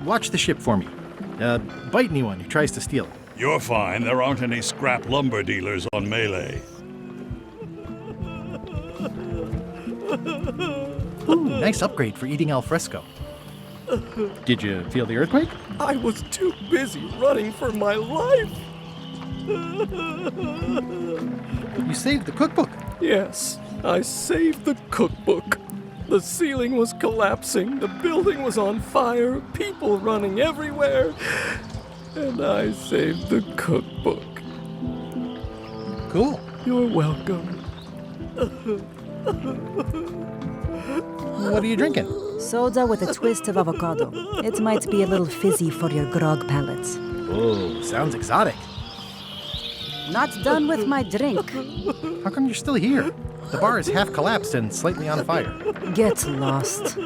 Watch the ship for me. Bite anyone who tries to steal it. You're fine. There aren't any scrap lumber dealers on Melee. Ooh, nice upgrade for eating al fresco. Did you feel the earthquake? I was too busy running for my life. You saved the cookbook. Yes, I saved the cookbook. The ceiling was collapsing, the building was on fire, people running everywhere, and I saved the cookbook. Cool. You're welcome. What are you drinking? Soda with a twist of avocado. It might be a little fizzy for your grog palates. Oh, sounds exotic. Not done with my drink. How come you're still here? The bar is half collapsed and slightly on fire. Get lost.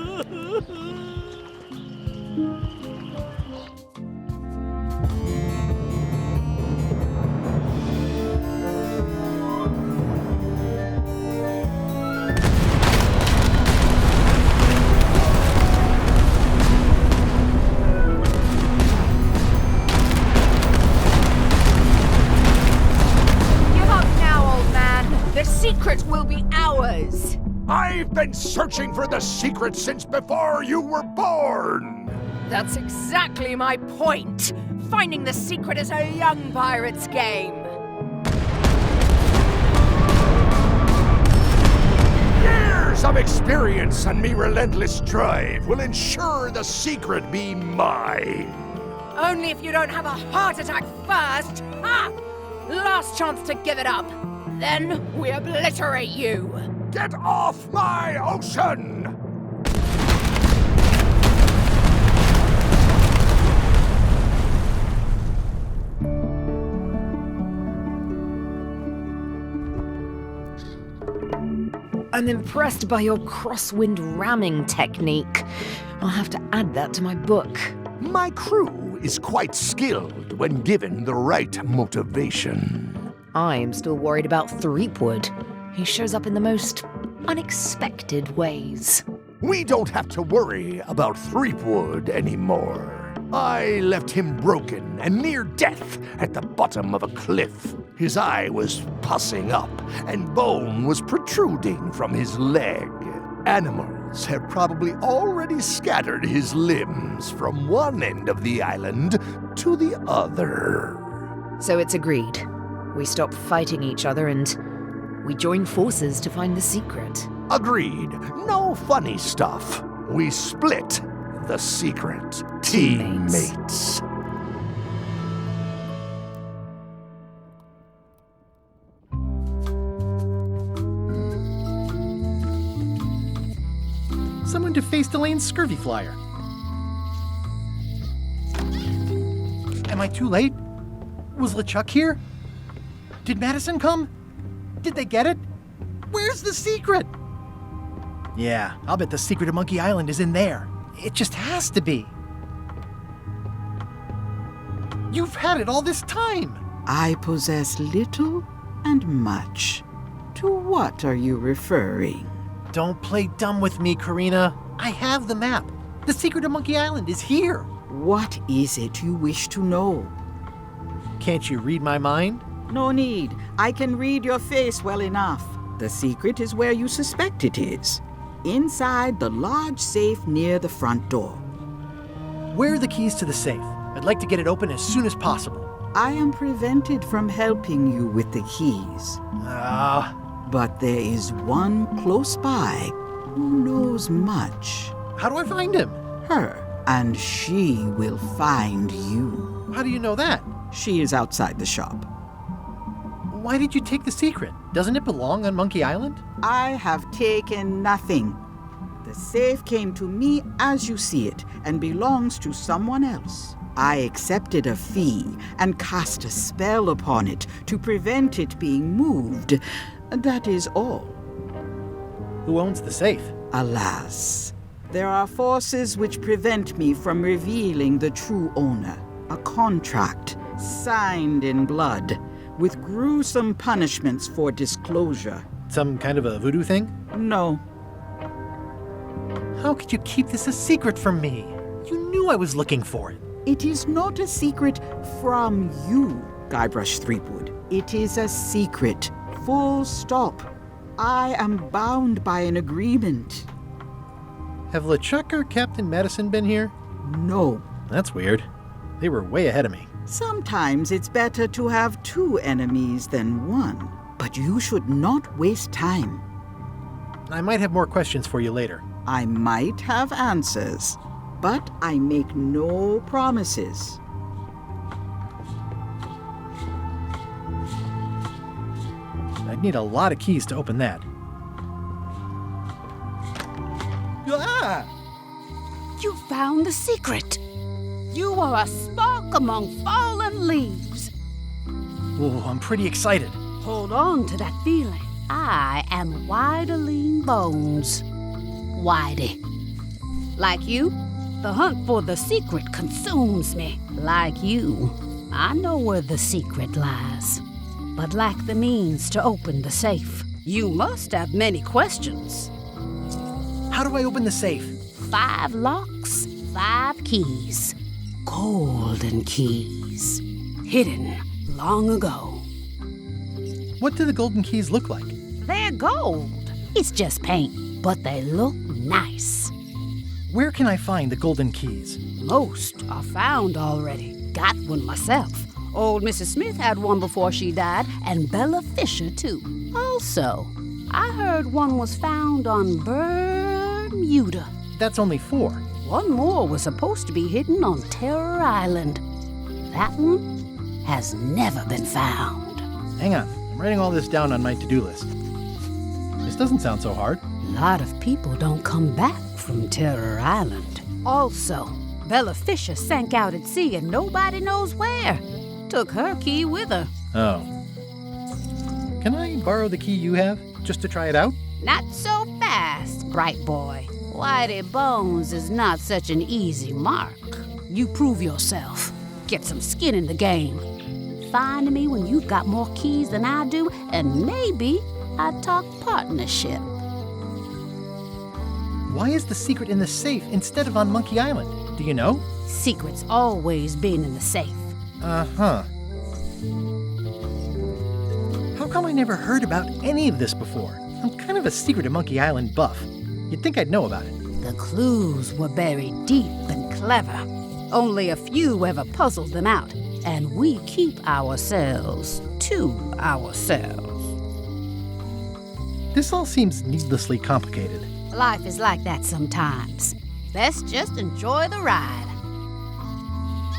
I've been searching for the secret since before you were born! That's exactly my point. Finding the secret is a young pirate's game. Years of experience and me relentless drive will ensure the secret be mine. Only if you don't have a heart attack first. Ha! Last chance to give it up. Then we obliterate you. Get off my ocean! I'm impressed by your crosswind ramming technique. I'll have to add that to my book. My crew is quite skilled when given the right motivation. I'm still worried about Threepwood. He shows up in the most unexpected ways. We don't have to worry about Threepwood anymore. I left him broken and near death at the bottom of a cliff. His eye was pussing up, and bone was protruding from his leg. Animals have probably already scattered his limbs from one end of the island to the other. So it's agreed. We stop fighting each other and we join forces to find the secret. Agreed. No funny stuff. We split the secret. Teammates. Someone defaced Elaine's scurvy flyer. Am I too late? Was LeChuck here? Did Madison come? Did they get it? Where's the secret? Yeah, I'll bet the secret of Monkey Island is in there. It just has to be. You've had it all this time. I possess little and much. To what are you referring? Don't play dumb with me, Karina. I have the map. The secret of Monkey Island is here. What is it you wish to know? Can't you read my mind? No need. I can read your face well enough. The secret is where you suspect it is. Inside the large safe near the front door. Where are the keys to the safe? I'd like to get it open as soon as possible. I am prevented from helping you with the keys. But there is one close by who knows much. How do I find him? Her, and she will find you. How do you know that? She is outside the shop. Why did you take the secret? Doesn't it belong on Monkey Island? I have taken nothing. The safe came to me as you see it and belongs to someone else. I accepted a fee and cast a spell upon it to prevent it being moved. That is all. Who owns the safe? Alas, there are forces which prevent me from revealing the true owner. A contract signed in blood, with gruesome punishments for disclosure. some kind of a voodoo thing? No. How could you keep this a secret from me? You knew I was looking for it. It is not a secret from you, Guybrush Threepwood. It is a secret. Full stop. I am bound by an agreement. Have LeChuck or Captain Madison been here? No. That's weird. They were way ahead of me. Sometimes it's better to have two enemies than one. But you should not waste time. I might have more questions for you later. I might have answers, but I make no promises. I'd need a lot of keys to open that. Ah! You found the secret. You are a spark among fallen leaves. Oh, I'm pretty excited. Hold on to that feeling. I am Whiteling Bones. Whitey. Like you, the hunt for the secret consumes me. Like you, I know where the secret lies, but lack the means to open the safe. You must have many questions. How do I open the safe? 5 locks, 5 keys. Golden keys. Hidden long ago. What do the golden keys look like? They're gold. It's just paint, but they look nice. Where can I find the golden keys? Most are found already. Got one myself. Old Mrs. Smith had one before she died, and Bella Fisher, too. Also, I heard one was found on Bermuda. That's only 4. One more was supposed to be hidden on Terror Island. That one has never been found. Hang on, I'm writing all this down on my to-do list. This doesn't sound so hard. A lot of people don't come back from Terror Island. Also, Bella Fisher sank out at sea and nobody knows where. Took her key with her. Oh. Can I borrow the key you have, just to try it out? Not so fast, bright boy. Whitey Bones is not such an easy mark. You prove yourself. Get some skin in the game. Find me when you've got more keys than I do, and maybe I'd talk partnership. Why is the secret in the safe instead of on Monkey Island? Do you know? Secret's always been in the safe. Uh-huh. How come I never heard about any of this before? I'm kind of a Secret of Monkey Island buff. You'd think I'd know about it. The clues were buried deep and clever. Only a few ever puzzled them out, and we keep ourselves to ourselves. This all seems needlessly complicated. Life is like that sometimes. Best just enjoy the ride.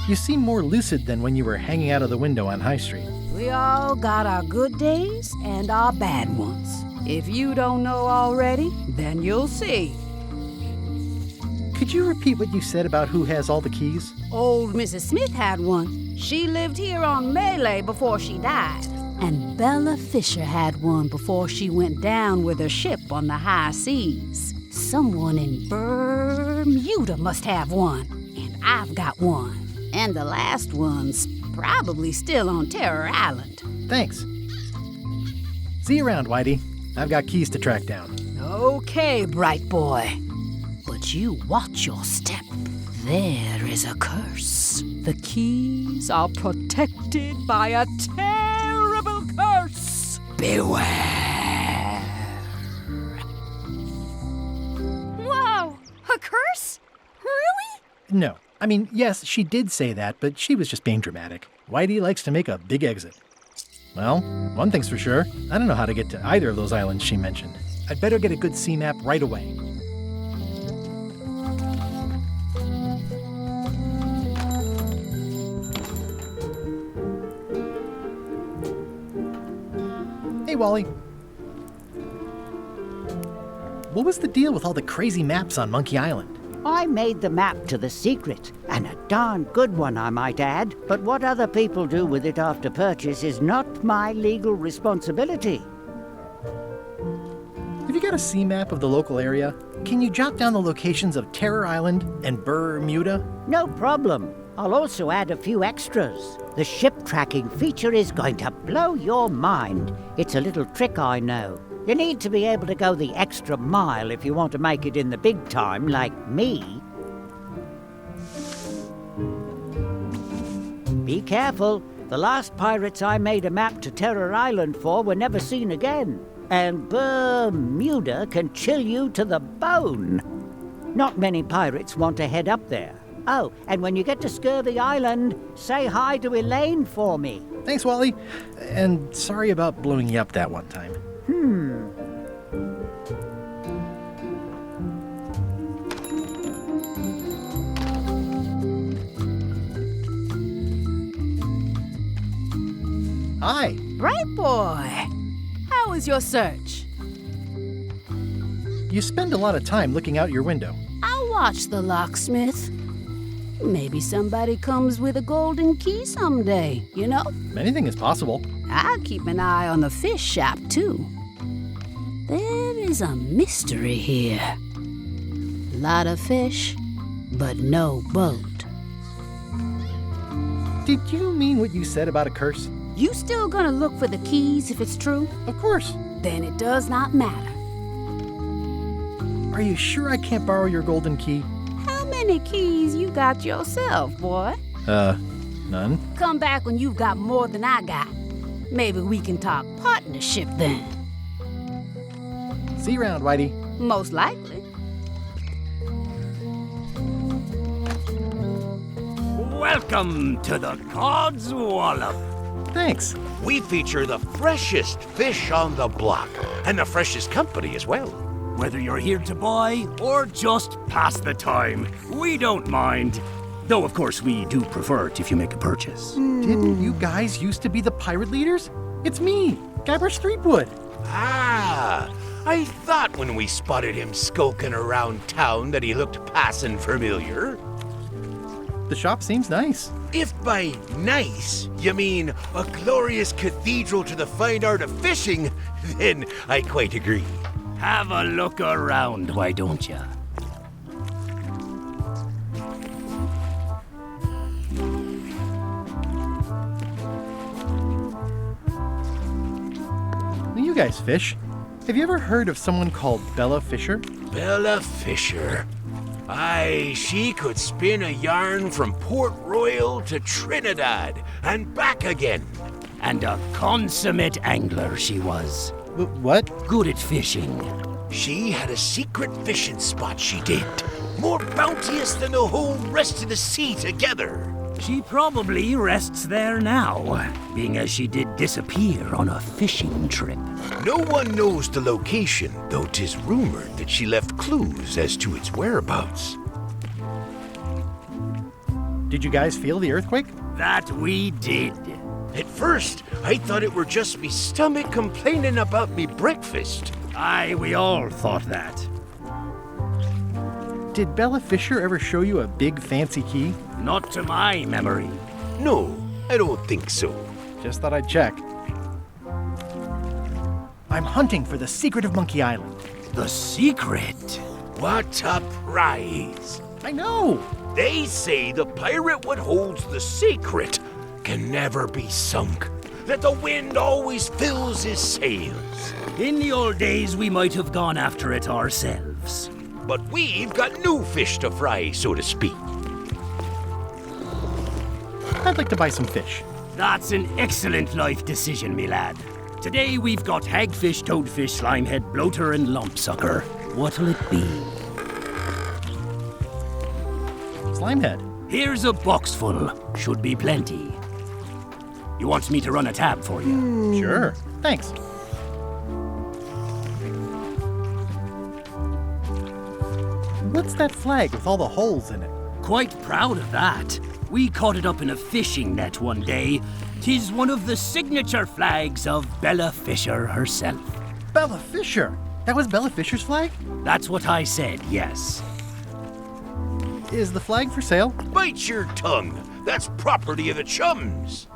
You seem more lucid than when you were hanging out of the window on High Street. We all got our good days and our bad ones. If you don't know already, then you'll see. Could you repeat what you said about who has all the keys? Old Mrs. Smith had one. She lived here on Melee before she died. And Bella Fisher had one before she went down with her ship on the high seas. Someone in Bermuda must have one. And I've got one. And the last one's probably still on Terror Island. Thanks. See you around, Whitey. I've got keys to track down. Okay, bright boy. But you watch your step. There is a curse. The keys are protected by a terrible curse. Beware. Whoa! A curse? Really? No. I mean, yes, she did say that, but she was just being dramatic. Whitey likes to make a big exit. Well, one thing's for sure. I don't know how to get to either of those islands she mentioned. I'd better get a good sea map right away. Hey, Wally. What was the deal with all the crazy maps on Monkey Island? I made the map to the secret, and a darn good one, I might add. But what other people do with it after purchase is not my legal responsibility. Have you got a sea map of the local area? Can you jot down the locations of Terror Island and Bermuda? No problem. I'll also add a few extras. The ship tracking feature is going to blow your mind. It's a little trick, I know. You need to be able to go the extra mile if you want to make it in the big time, like me. Be careful. The last pirates I made a map to Terror Island for were never seen again. And Bermuda can chill you to the bone. Not many pirates want to head up there. Oh, and when you get to Scurvy Island, say hi to Elaine for me. Thanks, Wally. And sorry about blowing you up that one time. Hi. Bright boy. How was your search? You spend a lot of time looking out your window. I'll watch the locksmith. Maybe somebody comes with a golden key someday, you know? Anything is possible. I'll keep an eye on the fish shop, too. There is a mystery here. Lot of fish, but no boat. Did you mean what you said about a curse? You still gonna look for the keys if it's true? Of course. Then it does not matter. Are you sure I can't borrow your golden key? How many keys you got yourself, boy? None. Come back when you've got more than I got. Maybe we can talk partnership then. See you around, Whitey. Most likely. Welcome to the God's Wallop. Thanks. We feature the freshest fish on the block, and the freshest company as well. Whether you're here to buy or just pass the time, we don't mind. Though, of course, we do prefer it if you make a purchase. Didn't you guys used to be the pirate leaders? It's me, Guybrush Threepwood. Ah, I thought when we spotted him skulking around town that he looked passing familiar. The shop seems nice. If by nice you mean a glorious cathedral to the fine art of fishing, then I quite agree. Have a look around, why don't you? You guys fish. Have you ever heard of someone called Bella Fisher? Bella Fisher. Aye, she could spin a yarn from Port Royal to Trinidad and back again. And a consummate angler she was. What? Good at fishing. She had a secret fishing spot, she did. More bounteous than the whole rest of the sea together. She probably rests there now, being as she did disappear on a fishing trip. No one knows the location, though 'tis rumored that she left clues as to its whereabouts. Did you guys feel the earthquake? That we did. At first, I thought it were just me stomach complaining about me breakfast. Aye, we all thought that. Did Bella Fisher ever show you a big fancy key? Not to my memory. No, I don't think so. Just thought I'd check. I'm hunting for the secret of Monkey Island. The secret? What a prize! I know! They say the pirate what holds the secret can never be sunk, that the wind always fills his sails. In the old days, we might have gone after it ourselves. But we've got new fish to fry, so to speak. I'd like to buy some fish. That's an excellent life decision, me lad. Today we've got hagfish, toadfish, slimehead, bloater, and lumpsucker. What'll it be? Slimehead. Here's a box full. Should be plenty. You want me to run a tab for you? Sure. Thanks. What's that flag with all the holes in it? Quite proud of that. We caught it up in a fishing net one day. 'Tis one of the signature flags of Bella Fisher herself. Bella Fisher? That was Bella Fisher's flag? That's what I said, yes. Is the flag for sale? Bite your tongue. That's property of the chums.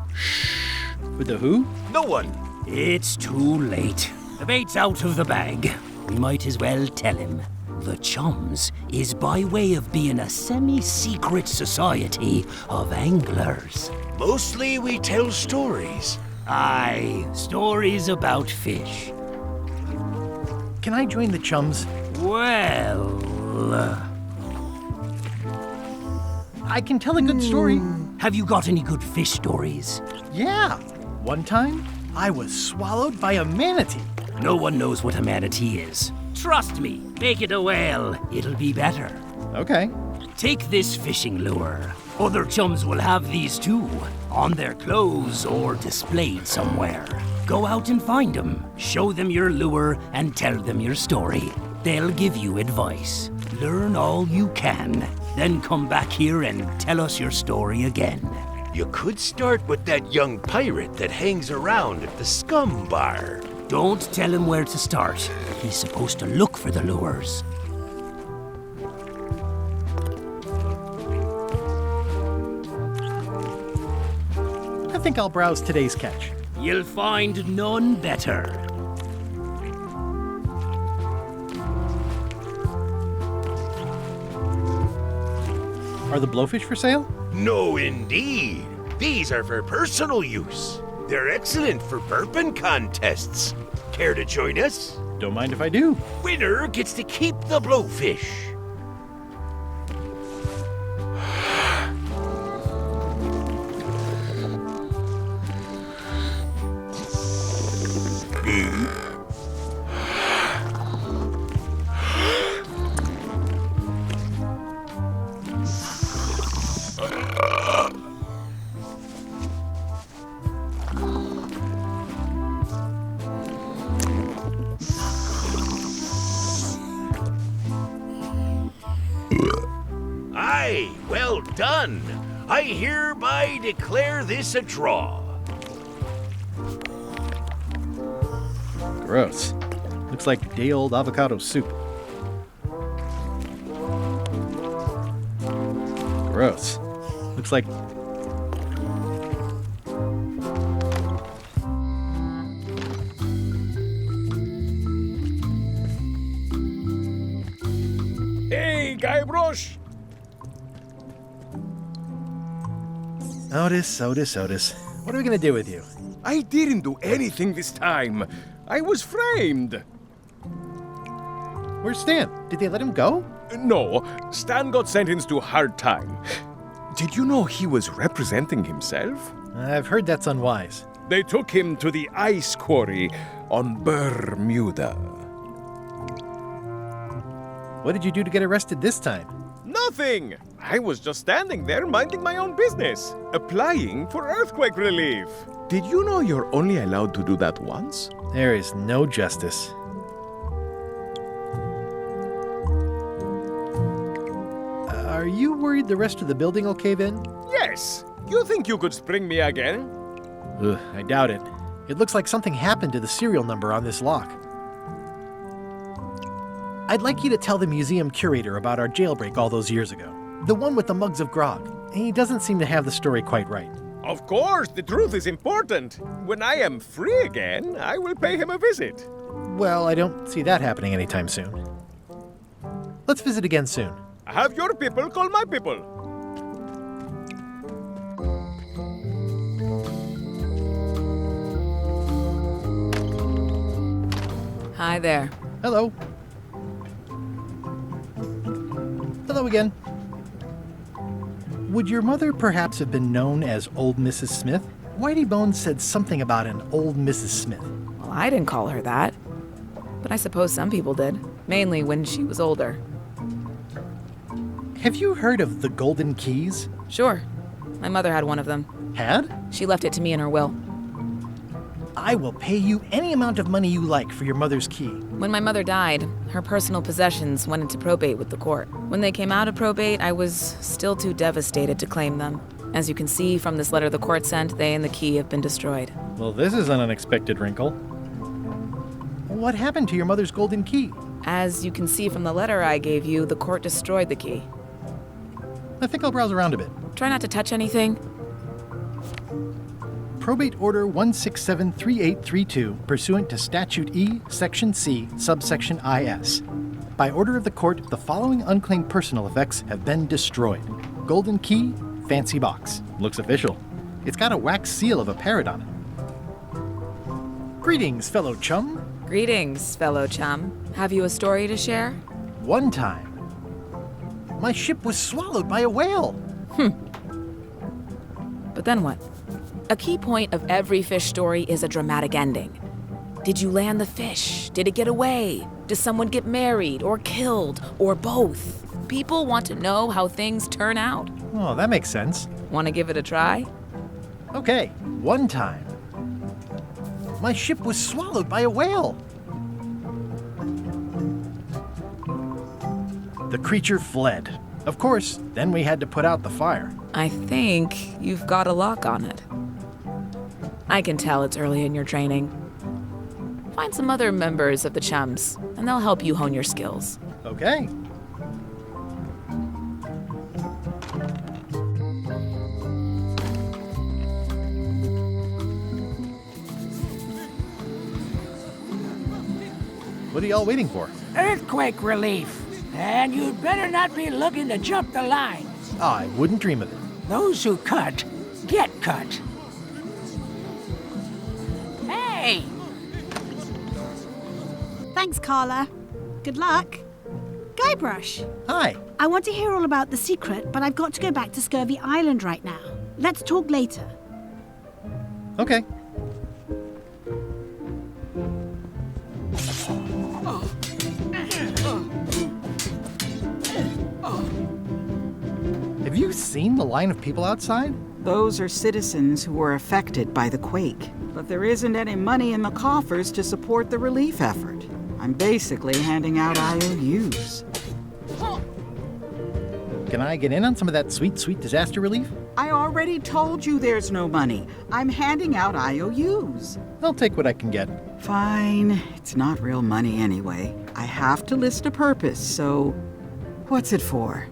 With the who? No one. It's too late. The bait's out of the bag. We might as well tell him. The Chums is by way of being a semi-secret society of anglers. Mostly we tell stories. Aye, stories about fish. Can I join the chums? Well, I can tell a good story. have you got any good fish stories? Yeah. One time, I was swallowed by a manatee. No one knows what a manatee is. Trust me, make it a whale. It'll be better. Okay. Take this fishing lure. Other chums will have these too, on their clothes or displayed somewhere. Go out and find them, show them your lure, and tell them your story. They'll give you advice. Learn all you can, then come back here and tell us your story again. You could start with that young pirate that hangs around at the Scum Bar. Don't tell him where to start. He's supposed to look for the lures. I think I'll browse today's catch. You'll find none better. Are the blowfish for sale? No, indeed. These are for personal use. They're excellent for burping contests. Care to join us? Don't mind if I do. Winner gets to keep the blowfish. Aye, well done. I hereby declare this a draw. Gross. Looks like day-old avocado soup. Gross. Looks like... Hey, Guybrush! Otis. What are we gonna do with you? I didn't do anything this time. I was framed. Where's Stan? Did they let him go? No, Stan got sentenced to hard time. Did you know he was representing himself? I've heard that's unwise. They took him to the ice quarry on Bermuda. What did you do to get arrested this time? Nothing! I was just standing there minding my own business, applying for earthquake relief. Did you know you're only allowed to do that once? There is no justice. Are you worried the rest of the building will cave in? Yes. You think you could spring me again? Ugh, I doubt it. It looks like something happened to the serial number on this lock. I'd like you to tell the museum curator about our jailbreak all those years ago. The one with the mugs of grog. He doesn't seem to have the story quite right. Of course, the truth is important. When I am free again, I will pay him a visit. Well, I don't see that happening anytime soon. Let's visit again soon. Have your people call my people. Hi there. Hello. Hello again. Would your mother perhaps have been known as Old Mrs. Smith? Whitey Bones said something about an Old Mrs. Smith. Well, I didn't call her that. But I suppose some people did. Mainly when she was older. Have you heard of the Golden Keys? Sure. My mother had one of them. Had? She left it to me in her will. I will pay you any amount of money you like for your mother's key. When my mother died, her personal possessions went into probate with the court. When they came out of probate, I was still too devastated to claim them. As you can see from this letter the court sent, they and the key have been destroyed. Well, this is an unexpected wrinkle. What happened to your mother's golden key? As you can see from the letter I gave you, the court destroyed the key. I think I'll browse around a bit. Try not to touch anything. Probate Order 1673832, pursuant to Statute E, Section C, subsection IS. By order of the court, the following unclaimed personal effects have been destroyed. Golden key, fancy box. Looks official. It's got a wax seal of a parrot on it. Greetings, fellow chum. Greetings, fellow chum. Have you a story to share? One time, my ship was swallowed by a whale. But then what? A key point of every fish story is a dramatic ending. Did you land the fish? Did it get away? Does someone get married or killed or both? People want to know how things turn out. Oh, that makes sense. Want to give it a try? Okay, one time, my ship was swallowed by a whale. The creature fled. Of course, then we had to put out the fire. I think you've got a lock on it. I can tell it's early in your training. Find some other members of the chums, and they'll help you hone your skills. Okay. What are y'all waiting for? Earthquake relief. And you'd better not be looking to jump the line. I wouldn't dream of it. Those who cut, get cut. Hey! Thanks, Carla. Good luck. Guybrush. Hi. I want to hear all about the secret, but I've got to go back to Scurvy Island right now. Let's talk later. Okay. Have you seen the line of people outside? Those are citizens who were affected by the quake. But there isn't any money in the coffers to support the relief effort. I'm basically handing out IOUs. Can I get in on some of that sweet, sweet disaster relief? I already told you there's no money. I'm handing out IOUs. I'll take what I can get. Fine. It's not real money anyway. I have to list a purpose, so what's it for?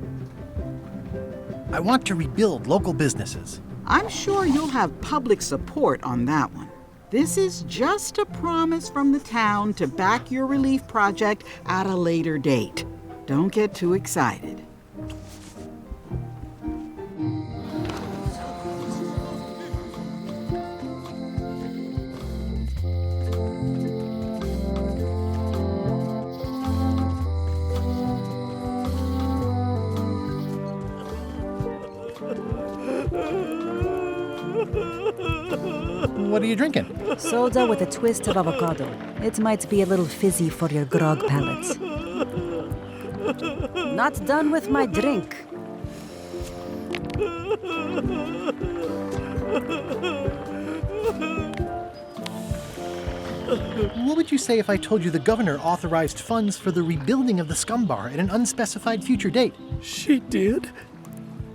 I want to rebuild local businesses. I'm sure you'll have public support on that one. This is just a promise from the town to back your relief project at a later date. Don't get too excited. What are you drinking? Soda with a twist of avocado. It might be a little fizzy for your grog palate. Not done with my drink. What would you say if I told you the governor authorized funds for the rebuilding of the scum bar at an unspecified future date? She did?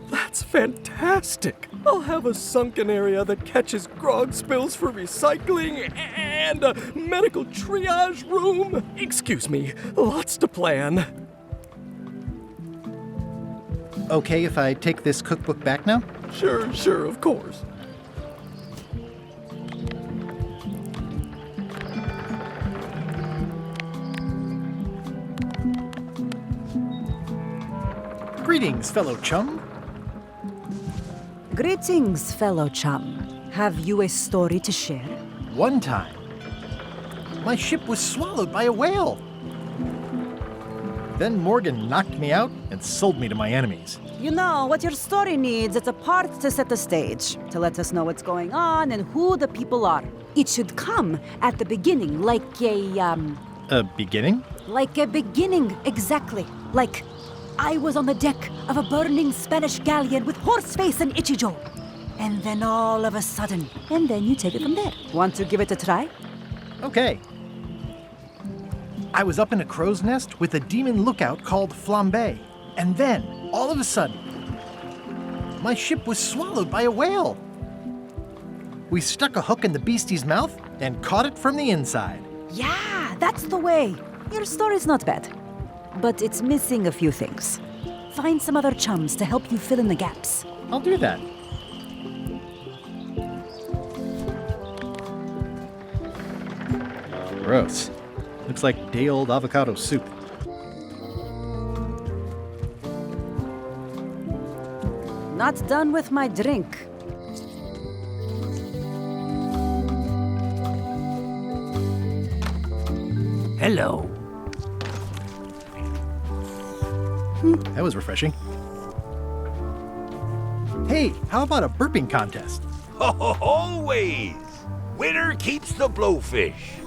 That's fantastic. I'll have a sunken area that catches grog spills for recycling and a medical triage room. Excuse me, lots to plan. Okay if I take this cookbook back now? Sure, of course. Greetings, fellow chum. Greetings, fellow chum. Have you a story to share? One time, my ship was swallowed by a whale. Then Morgan knocked me out and sold me to my enemies. You know, what your story needs is a part to set the stage, to let us know what's going on and who the people are. It should come at the beginning, like A beginning? Like a beginning, exactly. Like, I was on the deck of a burning Spanish galleon with Horseface and Itchy Joe. And then all of a sudden, and then you take it from there. Want to give it a try? Okay. I was up in a crow's nest with a demon lookout called Flambe. And then, all of a sudden, my ship was swallowed by a whale. We stuck a hook in the beastie's mouth and caught it from the inside. Yeah, that's the way. Your story's not bad. But it's missing a few things. Find some other chums to help you fill in the gaps. I'll do that. Gross. Looks like day-old avocado soup. Not done with my drink. Hello. That was refreshing. Hey, how about a burping contest? Always! Winner keeps the blowfish.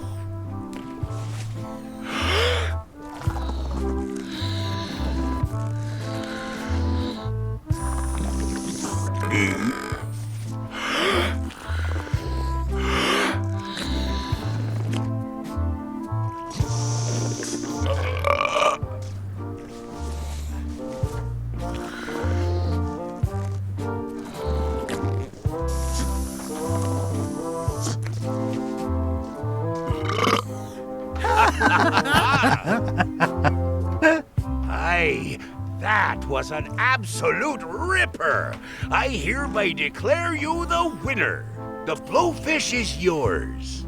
Aye, that was an absolute ripper. I hereby declare you the winner. The blowfish is yours.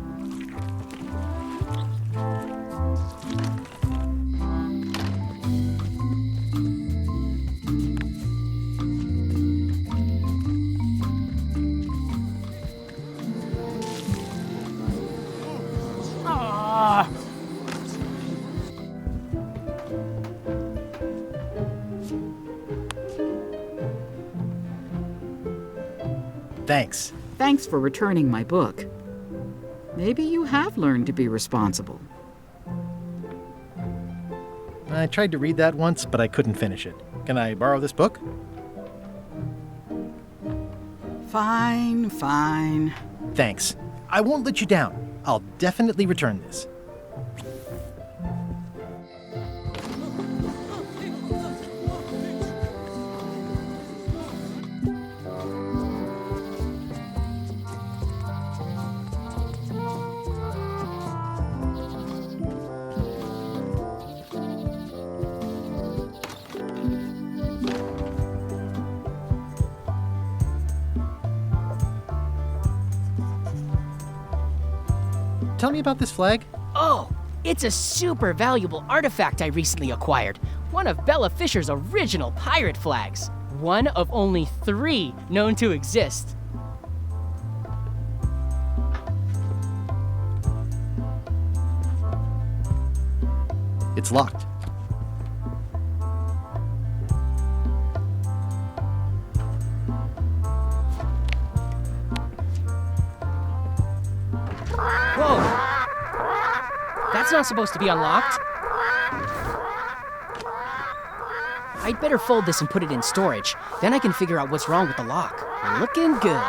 Thanks. Thanks for returning my book. Maybe you have learned to be responsible. I tried to read that once, but I couldn't finish it. Can I borrow this book? Fine, fine. Thanks. I won't let you down. I'll definitely return this. Tell me about this flag. Oh, it's a super valuable artifact I recently acquired. One of Bella Fisher's original pirate flags. One of only 3 known to exist. It's locked. Whoa! That's not supposed to be unlocked. I'd better fold this and put it in storage. Then I can figure out what's wrong with the lock. Looking good.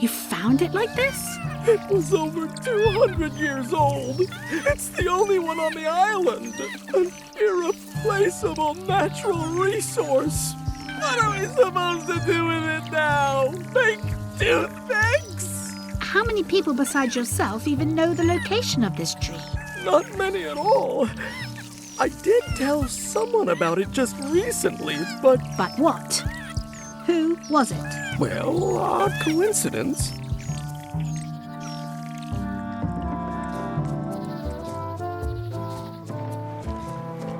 You found it like this? It was over 200 years old. It's the only one on the island. An irreplaceable natural resource. What are we supposed to do with it now? Make toothpicks? How many people besides yourself even know the location of this tree? Not many at all. I did tell someone about it just recently, but... But what? Who was it? Well, odd coincidence.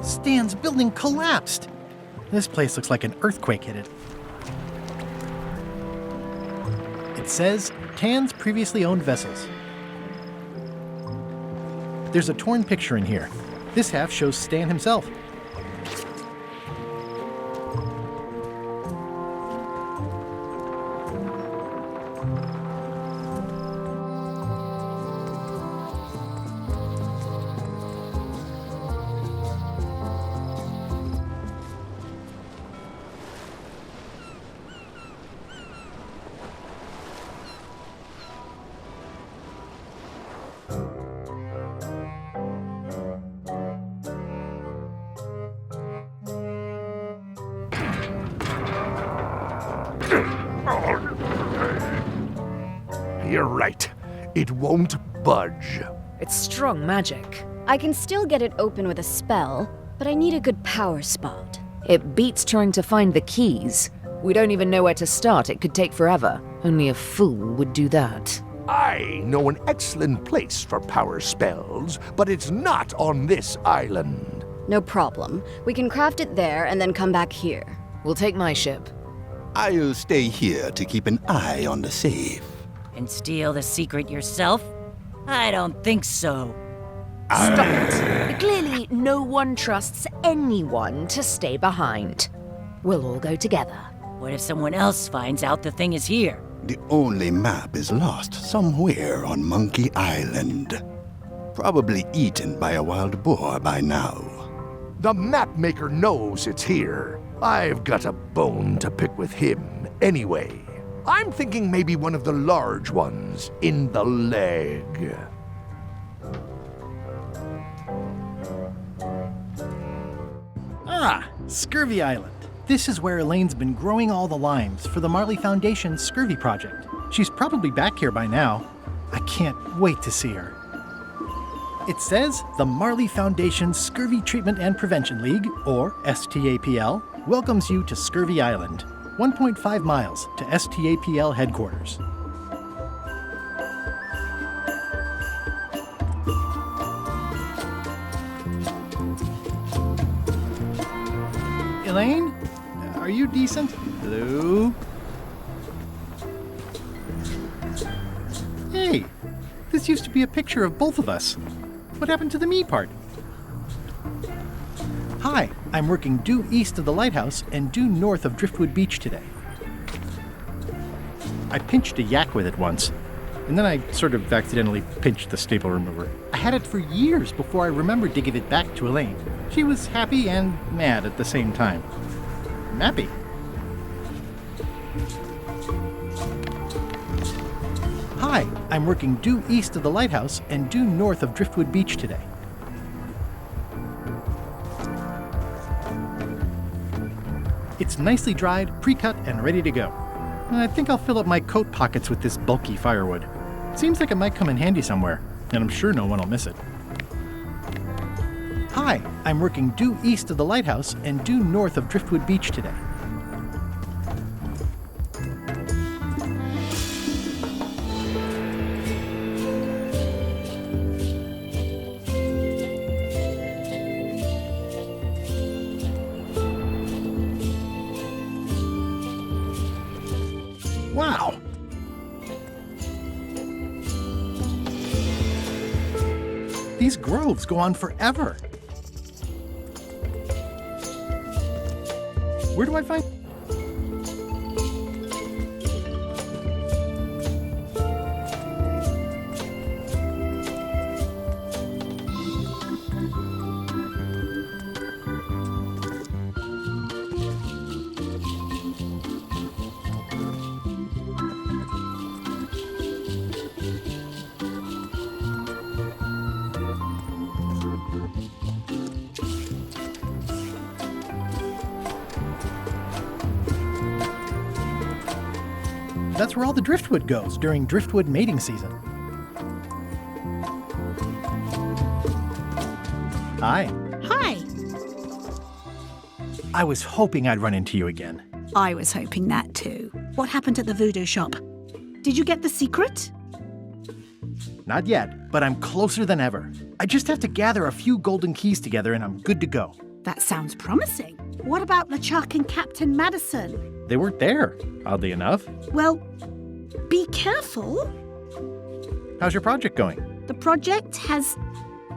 Stan's building collapsed. This place looks like an earthquake hit it. It says, Tan's previously owned vessels. There's a torn picture in here. This half shows Stan himself. You're right. It won't budge. It's strong magic. I can still get it open with a spell, but I need a good power spot. It beats trying to find the keys. We don't even know where to start. It could take forever. Only a fool would do that. I know an excellent place for power spells, but it's not on this island. No problem. We can craft it there and then come back here. We'll take my ship. I'll stay here to keep an eye on the safe. And steal the secret yourself? I don't think so. Stop it. Clearly, no one trusts anyone to stay behind. We'll all go together. What if someone else finds out the thing is here? The only map is lost somewhere on Monkey Island. Probably eaten by a wild boar by now. The map maker knows it's here. I've got a bone to pick with him anyway. I'm thinking maybe one of the large ones in the leg. Ah, Scurvy Island. This is where Elaine's been growing all the limes for the Marley Foundation's Scurvy project. She's probably back here by now. I can't wait to see her. It says the Marley Foundation's Scurvy Treatment and Prevention League, or STAPL, welcomes you to Scurvy Island, 1.5 miles to STAPL headquarters. Elaine? Are you decent? Hello? Hey, this used to be a picture of both of us. What happened to the me part? Hi, I'm working due east of the lighthouse and due north of Driftwood Beach today. I pinched a yak with it once, and then I sort of accidentally pinched the staple remover. I had it for years before I remembered to give it back to Elaine. She was happy and mad at the same time. Happy. Hi, I'm working due east of the lighthouse and due north of Driftwood Beach today. It's nicely dried, pre-cut, and ready to go. I think I'll fill up my coat pockets with this bulky firewood. Seems like it might come in handy somewhere, and I'm sure no one will miss it. Hi, I'm working due east of the lighthouse and due north of Driftwood Beach today. Wow! These groves go on forever. Where do I find... That's where all the driftwood goes during driftwood mating season. Hi. Hi. I was hoping I'd run into you again. I was hoping that too. What happened at the voodoo shop? Did you get the secret? Not yet, but I'm closer than ever. I just have to gather a few golden keys together and I'm good to go. That sounds promising. What about LeChuck and Captain Madison? They weren't there, oddly enough. Well, be careful. How's your project going? The project has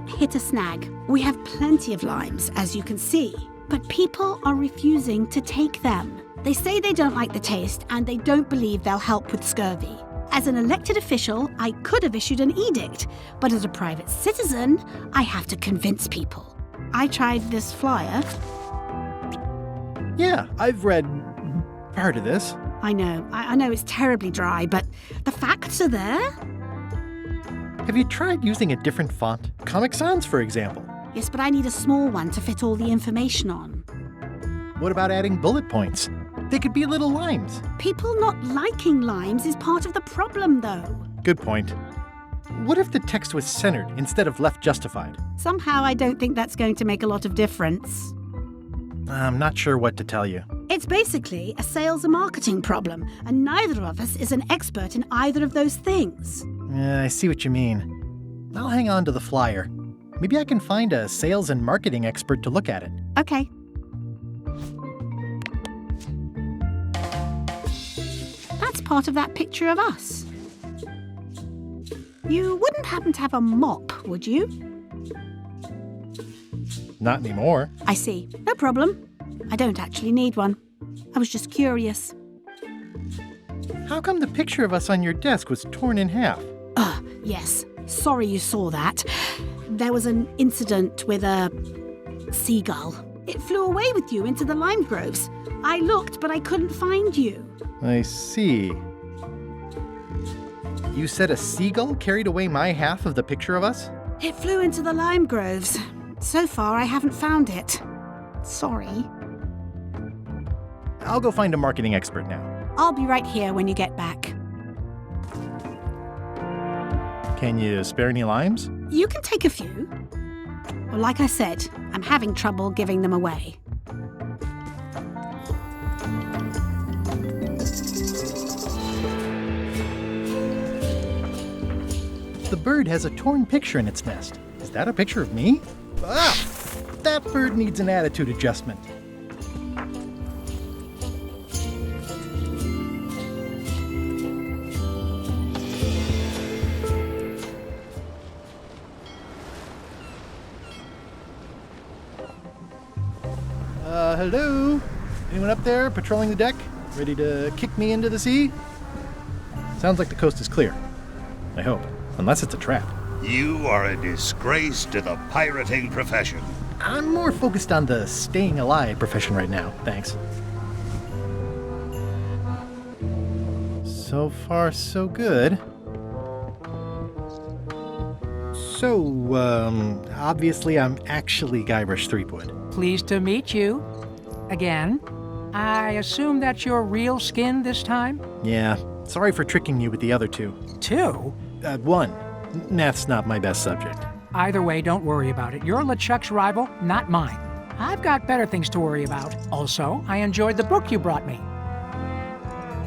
hit a snag. We have plenty of limes, as you can see, but people are refusing to take them. They say they don't like the taste and they don't believe they'll help with scurvy. As an elected official, I could have issued an edict, but as a private citizen, I have to convince people. I tried this flyer. Yeah, I've read part of this. I know it's terribly dry, but the facts are there. Have you tried using a different font? Comic Sans, for example. Yes, but I need a small one to fit all the information on. What about adding bullet points? They could be little limes. People not liking limes is part of the problem, though. Good point. What if the text was centered instead of left justified? Somehow I don't think that's going to make a lot of difference. I'm not sure what to tell you. It's basically a sales and marketing problem, and neither of us is an expert in either of those things. I see what you mean. I'll hang on to the flyer. Maybe I can find a sales and marketing expert to look at it. Okay. That's part of that picture of us. You wouldn't happen to have a mop, would you? Not anymore. I see. No problem. I don't actually need one. I was just curious. How come the picture of us on your desk was torn in half? Yes. Sorry you saw that. There was an incident with a seagull. It flew away with you into the lime groves. I looked, but I couldn't find you. I see. You said a seagull carried away my half of the picture of us? It flew into the lime groves. So far, I haven't found it. Sorry. I'll go find a marketing expert now. I'll be right here when you get back. Can you spare any limes? You can take a few. Well, like I said, I'm having trouble giving them away. The bird has a torn picture in its nest. Is that a picture of me? Ah! That bird needs an attitude adjustment. Hello? Anyone up there patrolling the deck? Ready to kick me into the sea? Sounds like the coast is clear. I hope. Unless it's a trap. You are a disgrace to the pirating profession. I'm more focused on the staying alive profession right now, thanks. So far, so good. So, obviously I'm actually Guybrush Threepwood. Pleased to meet you. Again. I assume that's your real skin this time? Yeah, sorry for tricking you with the other two. Two? One. Math's not my best subject. Either way, don't worry about it. You're LeChuck's rival, not mine. I've got better things to worry about. Also, I enjoyed the book you brought me.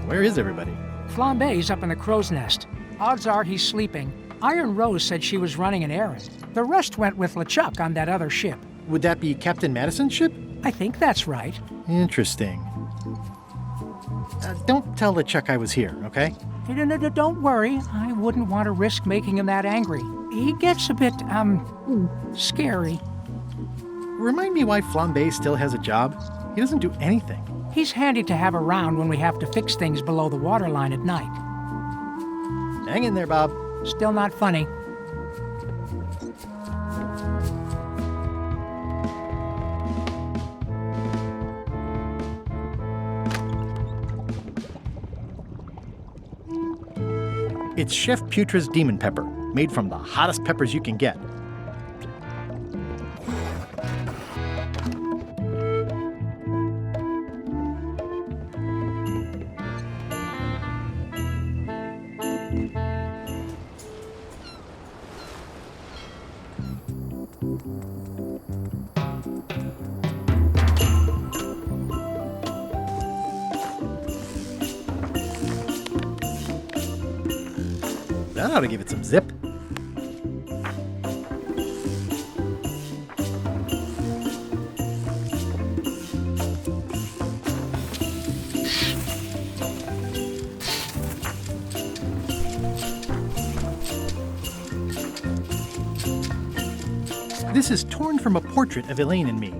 Where is everybody? Flambe's up in the crow's nest. Odds are he's sleeping. Iron Rose said she was running an errand. The rest went with LeChuck on that other ship. Would that be Captain Madison's ship? I think that's right. Interesting. Don't tell LeChuck I was here, okay? Don't worry. I wouldn't want to risk making him that angry. He gets a bit, scary. Remind me why Flambe still has a job? He doesn't do anything. He's handy to have around when we have to fix things below the waterline at night. Hang in there, Bob. Still not funny. It's Chef Putra's Demon Pepper, made from the hottest peppers you can get. That ought to give it some zip. This is torn from a portrait of Elaine and me.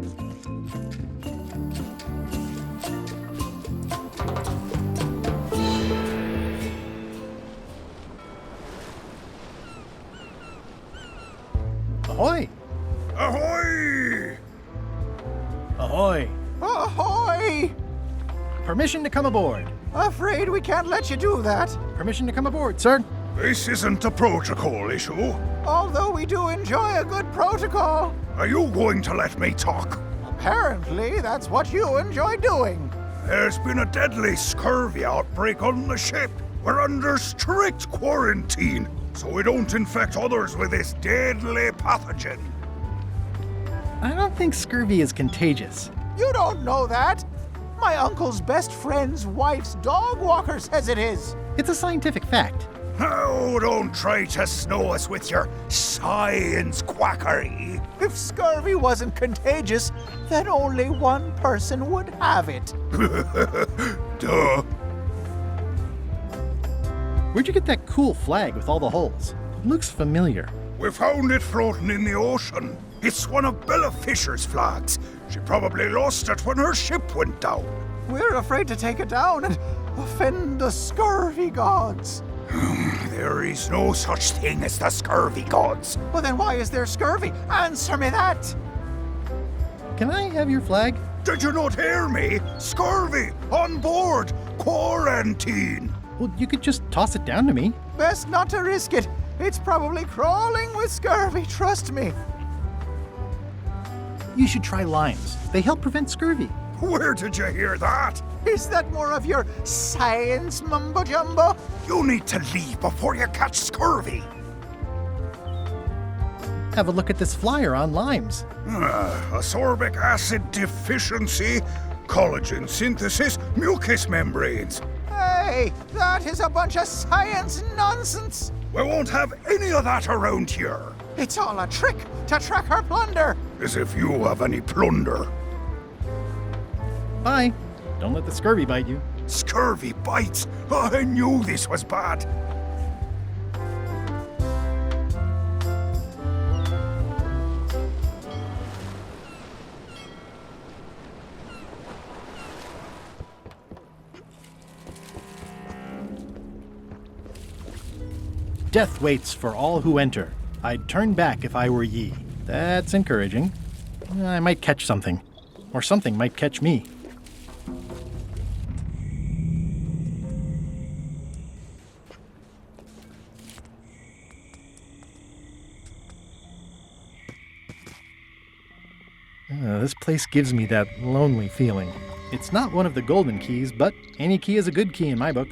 Ahoy! Ahoy! Ahoy! Ahoy! Permission to come aboard. Afraid we can't let you do that. Permission to come aboard, sir. This isn't a protocol issue. Although we do enjoy a good protocol. Are you going to let me talk? Apparently, that's what you enjoy doing. There's been a deadly scurvy outbreak on the ship. We're under strict quarantine, so we don't infect others with this deadly pathogen. I don't think scurvy is contagious. You don't know that. My uncle's best friend's wife's dog walker says it is. It's a scientific fact. Oh, don't try to snow us with your science quackery. If scurvy wasn't contagious, then only one person would have it. Duh. Where'd you get that cool flag with all the holes? It looks familiar. We found it floating in the ocean. It's one of Bella Fisher's flags. She probably lost it when her ship went down. We're afraid to take it down and offend the scurvy gods. There is no such thing as the scurvy gods. Well, then why is there scurvy? Answer me that! Can I have your flag? Did you not hear me? Scurvy! On board! Quarantine! Well, you could just toss it down to me. Best not to risk it. It's probably crawling with scurvy, trust me. You should try limes. They help prevent scurvy. Where did you hear that? Is that more of your science mumbo-jumbo? You need to leave before you catch scurvy. Have a look at this flyer on limes. Ascorbic acid deficiency, collagen synthesis, mucous membranes. Hey, that is a bunch of science nonsense. We won't have any of that around here. It's all a trick to track our plunder. As if you have any plunder. Bye. Don't let the scurvy bite you. Scurvy bites? I knew this was bad. Death waits for all who enter. I'd turn back if I were ye. That's encouraging. I might catch something. Or something might catch me. This place gives me that lonely feeling. It's not one of the golden keys, but any key is a good key in my book.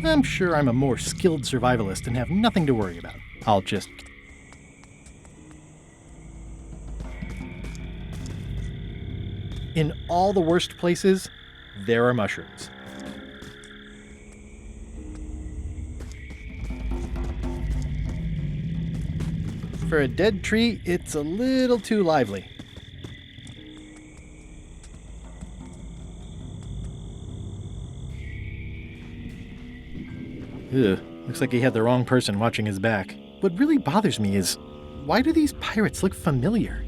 I'm sure I'm a more skilled survivalist and have nothing to worry about. I'll just... In all the worst places, there are mushrooms. For a dead tree, it's a little too lively. Ugh, looks like he had the wrong person watching his back. What really bothers me is, why do these pirates look familiar?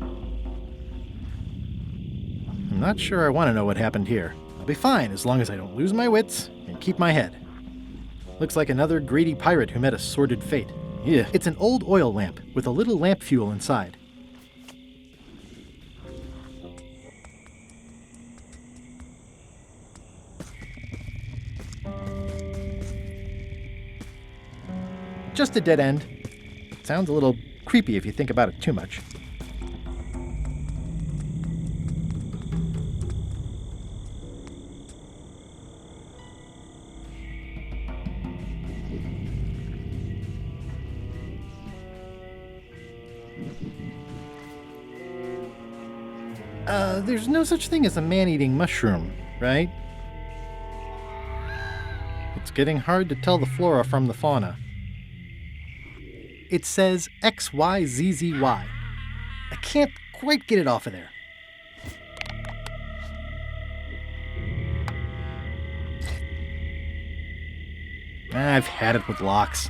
I'm not sure I want to know what happened here. I'll be fine as long as I don't lose my wits and keep my head. Looks like another greedy pirate who met a sordid fate. Yeah, it's an old oil lamp with a little lamp fuel inside. Just a dead end. Sounds a little creepy if you think about it too much. There's no such thing as a man-eating mushroom, right? It's getting hard to tell the flora from the fauna. It says XYZZY. I can't quite get it off of there. I've had it with locks.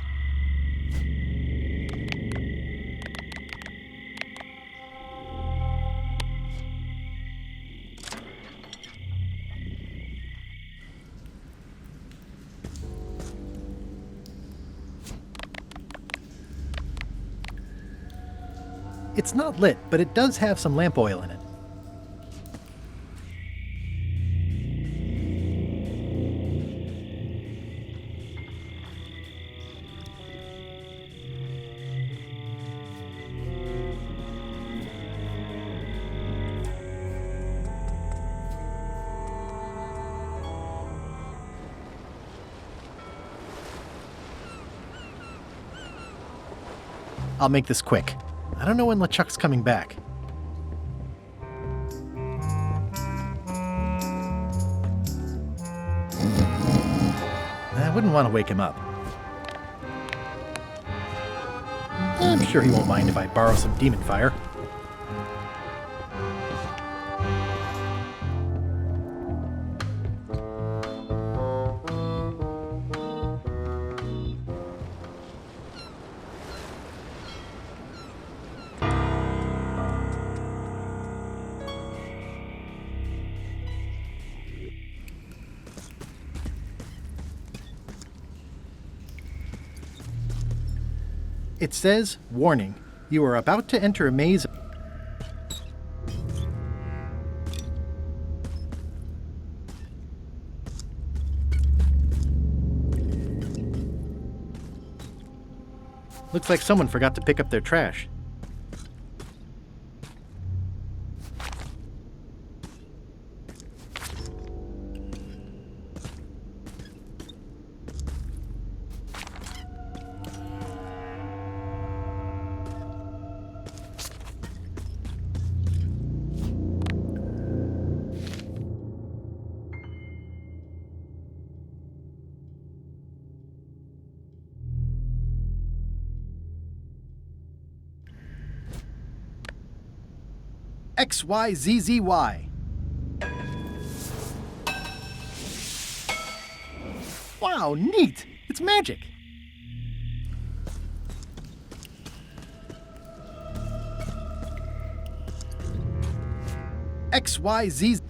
It's not lit, but it does have some lamp oil in it. I'll make this quick. I don't know when LeChuck's coming back. wouldn't want to wake him up. I'm sure he won't mind if I borrow some demon fire. It says, warning, you are about to enter a maze. Looks like someone forgot to pick up their trash. XYZZY. Wow, neat! It's magic! XYZ.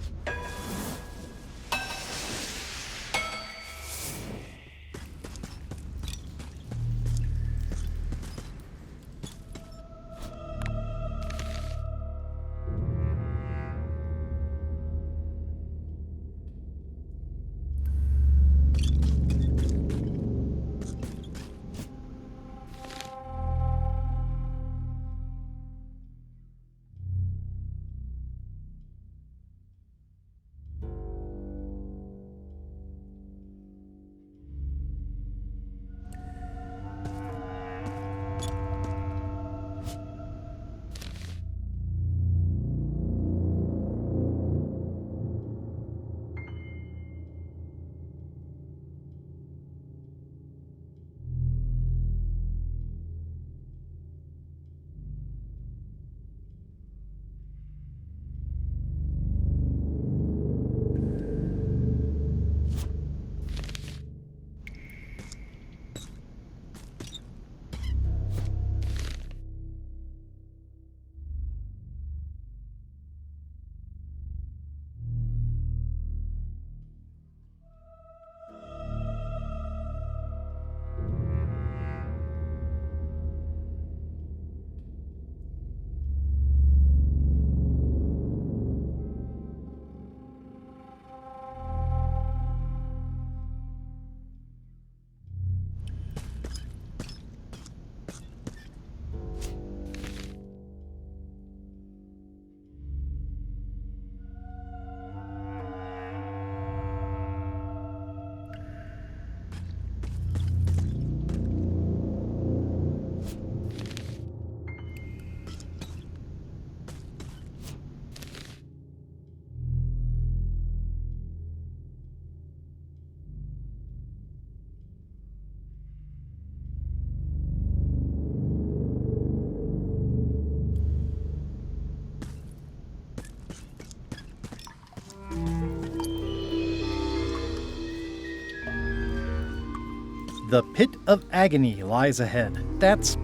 The pit of agony lies ahead. That's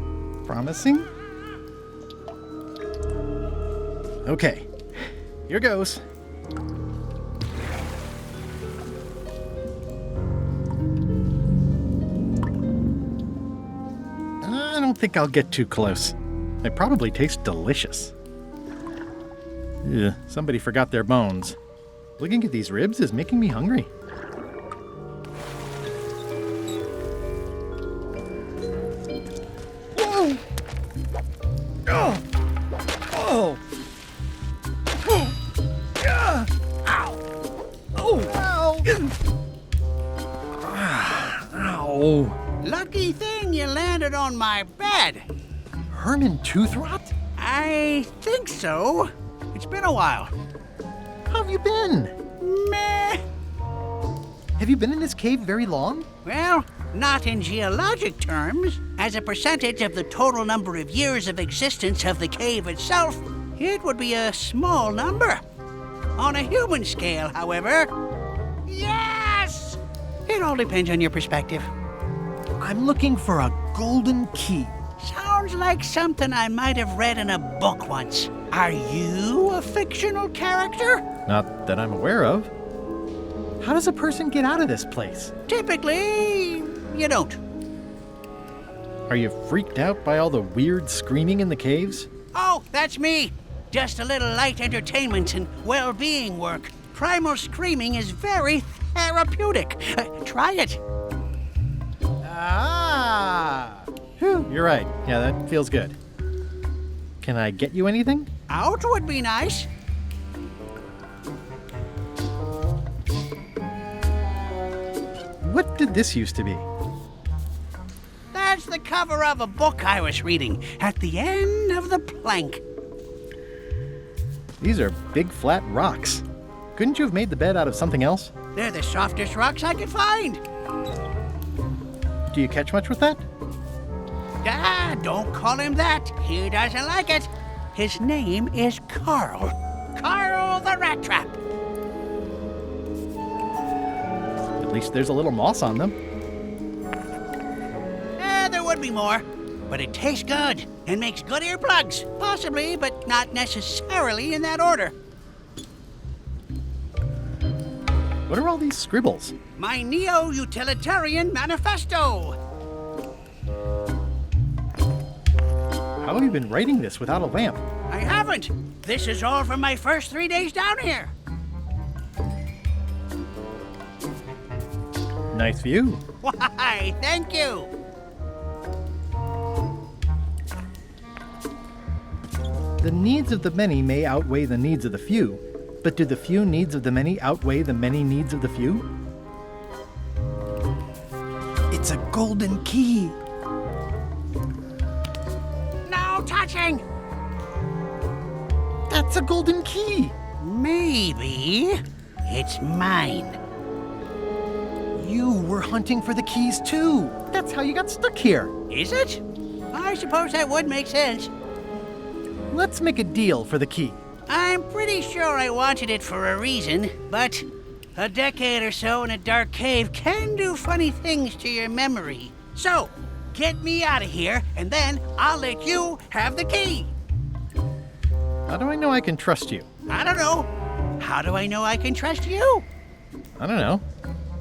promising. Okay, here goes. I don't think I'll get too close. They probably taste delicious. Ugh, somebody forgot their bones. Looking at these ribs is making me hungry. Whoa! Oh! Oh! Ow! Oh! Ow! Lucky thing you landed on my bed. Herman Toothrot? I think so. It's been a while. How have you been? Meh. Have you been in this cave very long? Well, not in geologic terms. As a percentage of the total number of years of existence of the cave itself, it would be a small number. On a human scale, however, yes! It all depends on your perspective. I'm looking for a golden key. Sounds like something I might have read in a book once. Are you a fictional character? Not that I'm aware of. How does a person get out of this place? Typically, you don't. Are you freaked out by all the weird screaming in the caves? Oh, that's me. Just a little light entertainment and well-being work. Primal screaming is very therapeutic. Try it. Ah! Whew, you're right. Yeah, that feels good. Can I get you anything? Out would be nice. What did this used to be? That's the cover of a book I was reading at the end of the plank. These are big flat rocks. Couldn't you have made the bed out of something else? They're the softest rocks I could find. Do you catch much with that? Ah, don't call him that. He doesn't like it. His name is Carl. Carl the Rat Trap. At least there's a little moss on them. There would be more, but it tastes good and makes good earplugs. Possibly, but not necessarily in that order. What are all these scribbles? My neo-utilitarian manifesto. How have you been writing this without a lamp? I haven't. This is all from my first 3 days down here. Nice view. Why, thank you. The needs of the many may outweigh the needs of the few, but do the few needs of the many outweigh the many needs of the few? It's a golden key. No touching. That's a golden key. Maybe it's mine. You were hunting for the keys too. That's how you got stuck here. Is it? I suppose that would make sense. Let's make a deal for the key. I'm pretty sure I wanted it for a reason, but a decade or so in a dark cave can do funny things to your memory. So, get me out of here, and then I'll let you have the key. How do I know I can trust you? I don't know. How do I know I can trust you? I don't know.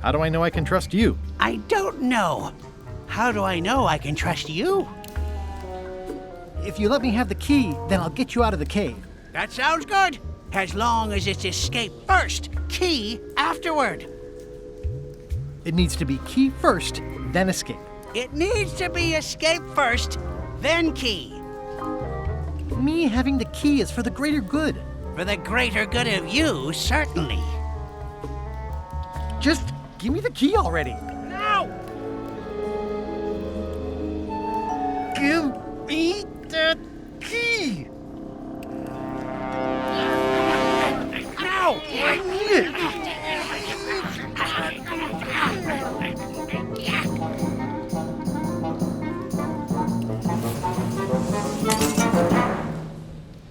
How do I know I can trust you? I don't know. How do I know I can trust you? If you let me have the key, then I'll get you out of the cave. That sounds good. As long as it's escape first, key afterward. It needs to be key first, then escape. It needs to be escape first, then key. Me having the key is for the greater good. For the greater good of you, certainly. Just give me the key already. No! Give me the key! No! I need it!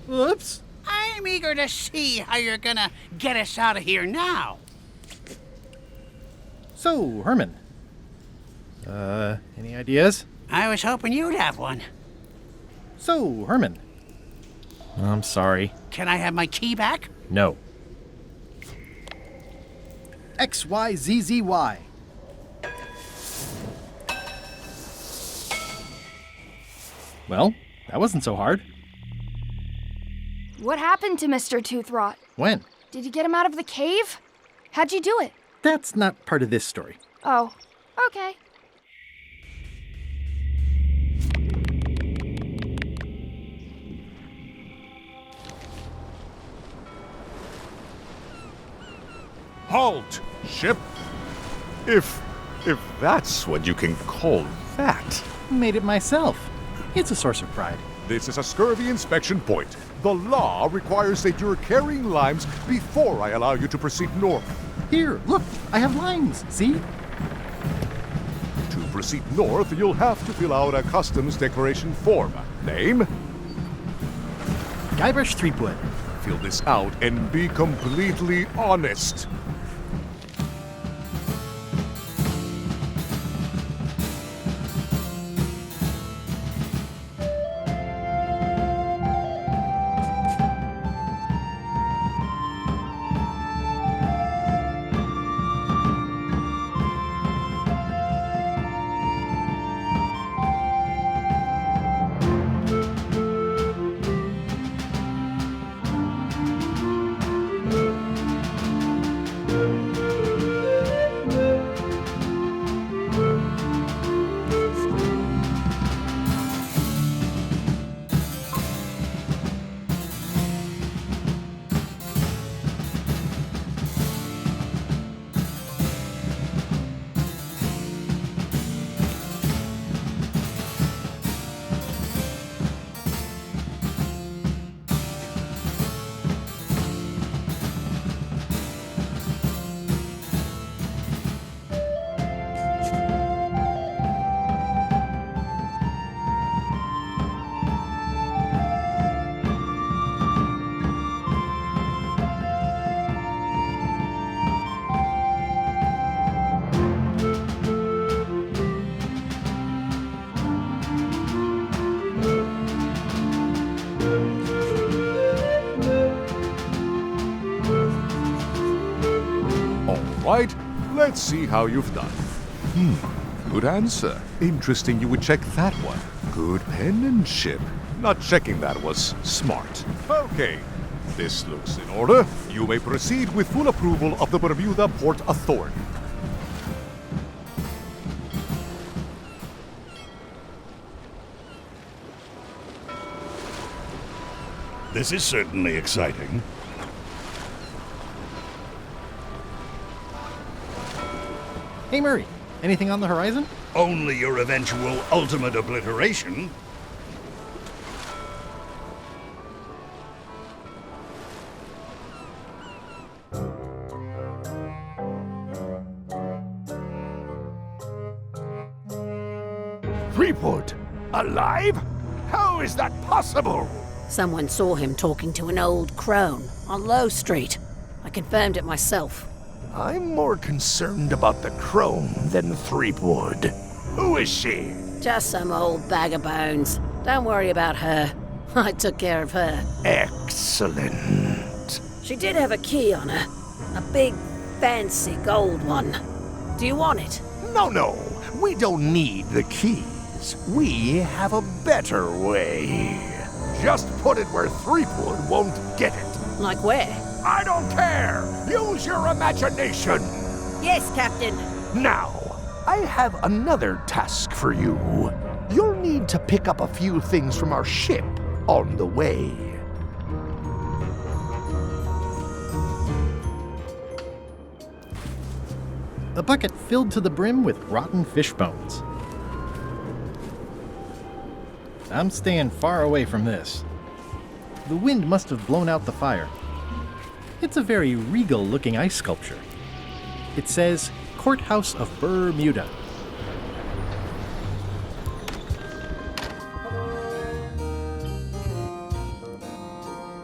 Whoops. I'm eager to see how you're gonna get us out of here now. So, Herman. Any ideas? I was hoping you'd have one. So, Herman. I'm sorry. Can I have my key back? No. XYZZY. Well, that wasn't so hard. What happened to Mr. Toothrot? When? Did you get him out of the cave? How'd you do it? That's not part of this story. Oh, okay. Halt, ship! If that's what you can call that. Made it myself. It's a source of pride. This is a scurvy inspection point. The law requires that you're carrying limes before I allow you to proceed north. Here, look, I have lines, see? To proceed north, you'll have to fill out a customs declaration form. Name? Guybrush Threepwood. Fill this out and be completely honest. Right, let's see how you've done. Good answer. Interesting you would check that one. Good penmanship. Not checking that was smart. Okay, this looks in order. You may proceed with full approval of the Bermuda Port Authority. This is certainly exciting. Hey, Murray, anything on the horizon? Only your eventual ultimate obliteration. Threepwood? Alive? How is that possible? Someone saw him talking to an old crone on Low Street. I confirmed it myself. I'm more concerned about the crone than Threepwood. Who is she? Just some old bag of bones. Don't worry about her. I took care of her. Excellent. She did have a key on her. A big, fancy gold one. Do you want it? No. We don't need the keys. We have a better way. Just put it where Threepwood won't get it. Like where? I don't care! Use your imagination! Yes, Captain. Now, I have another task for you. You'll need to pick up a few things from our ship on the way. A bucket filled to the brim with rotten fish bones. I'm staying far away from this. The wind must have blown out the fire. It's a very regal-looking ice sculpture. It says, Courthouse of Bermuda.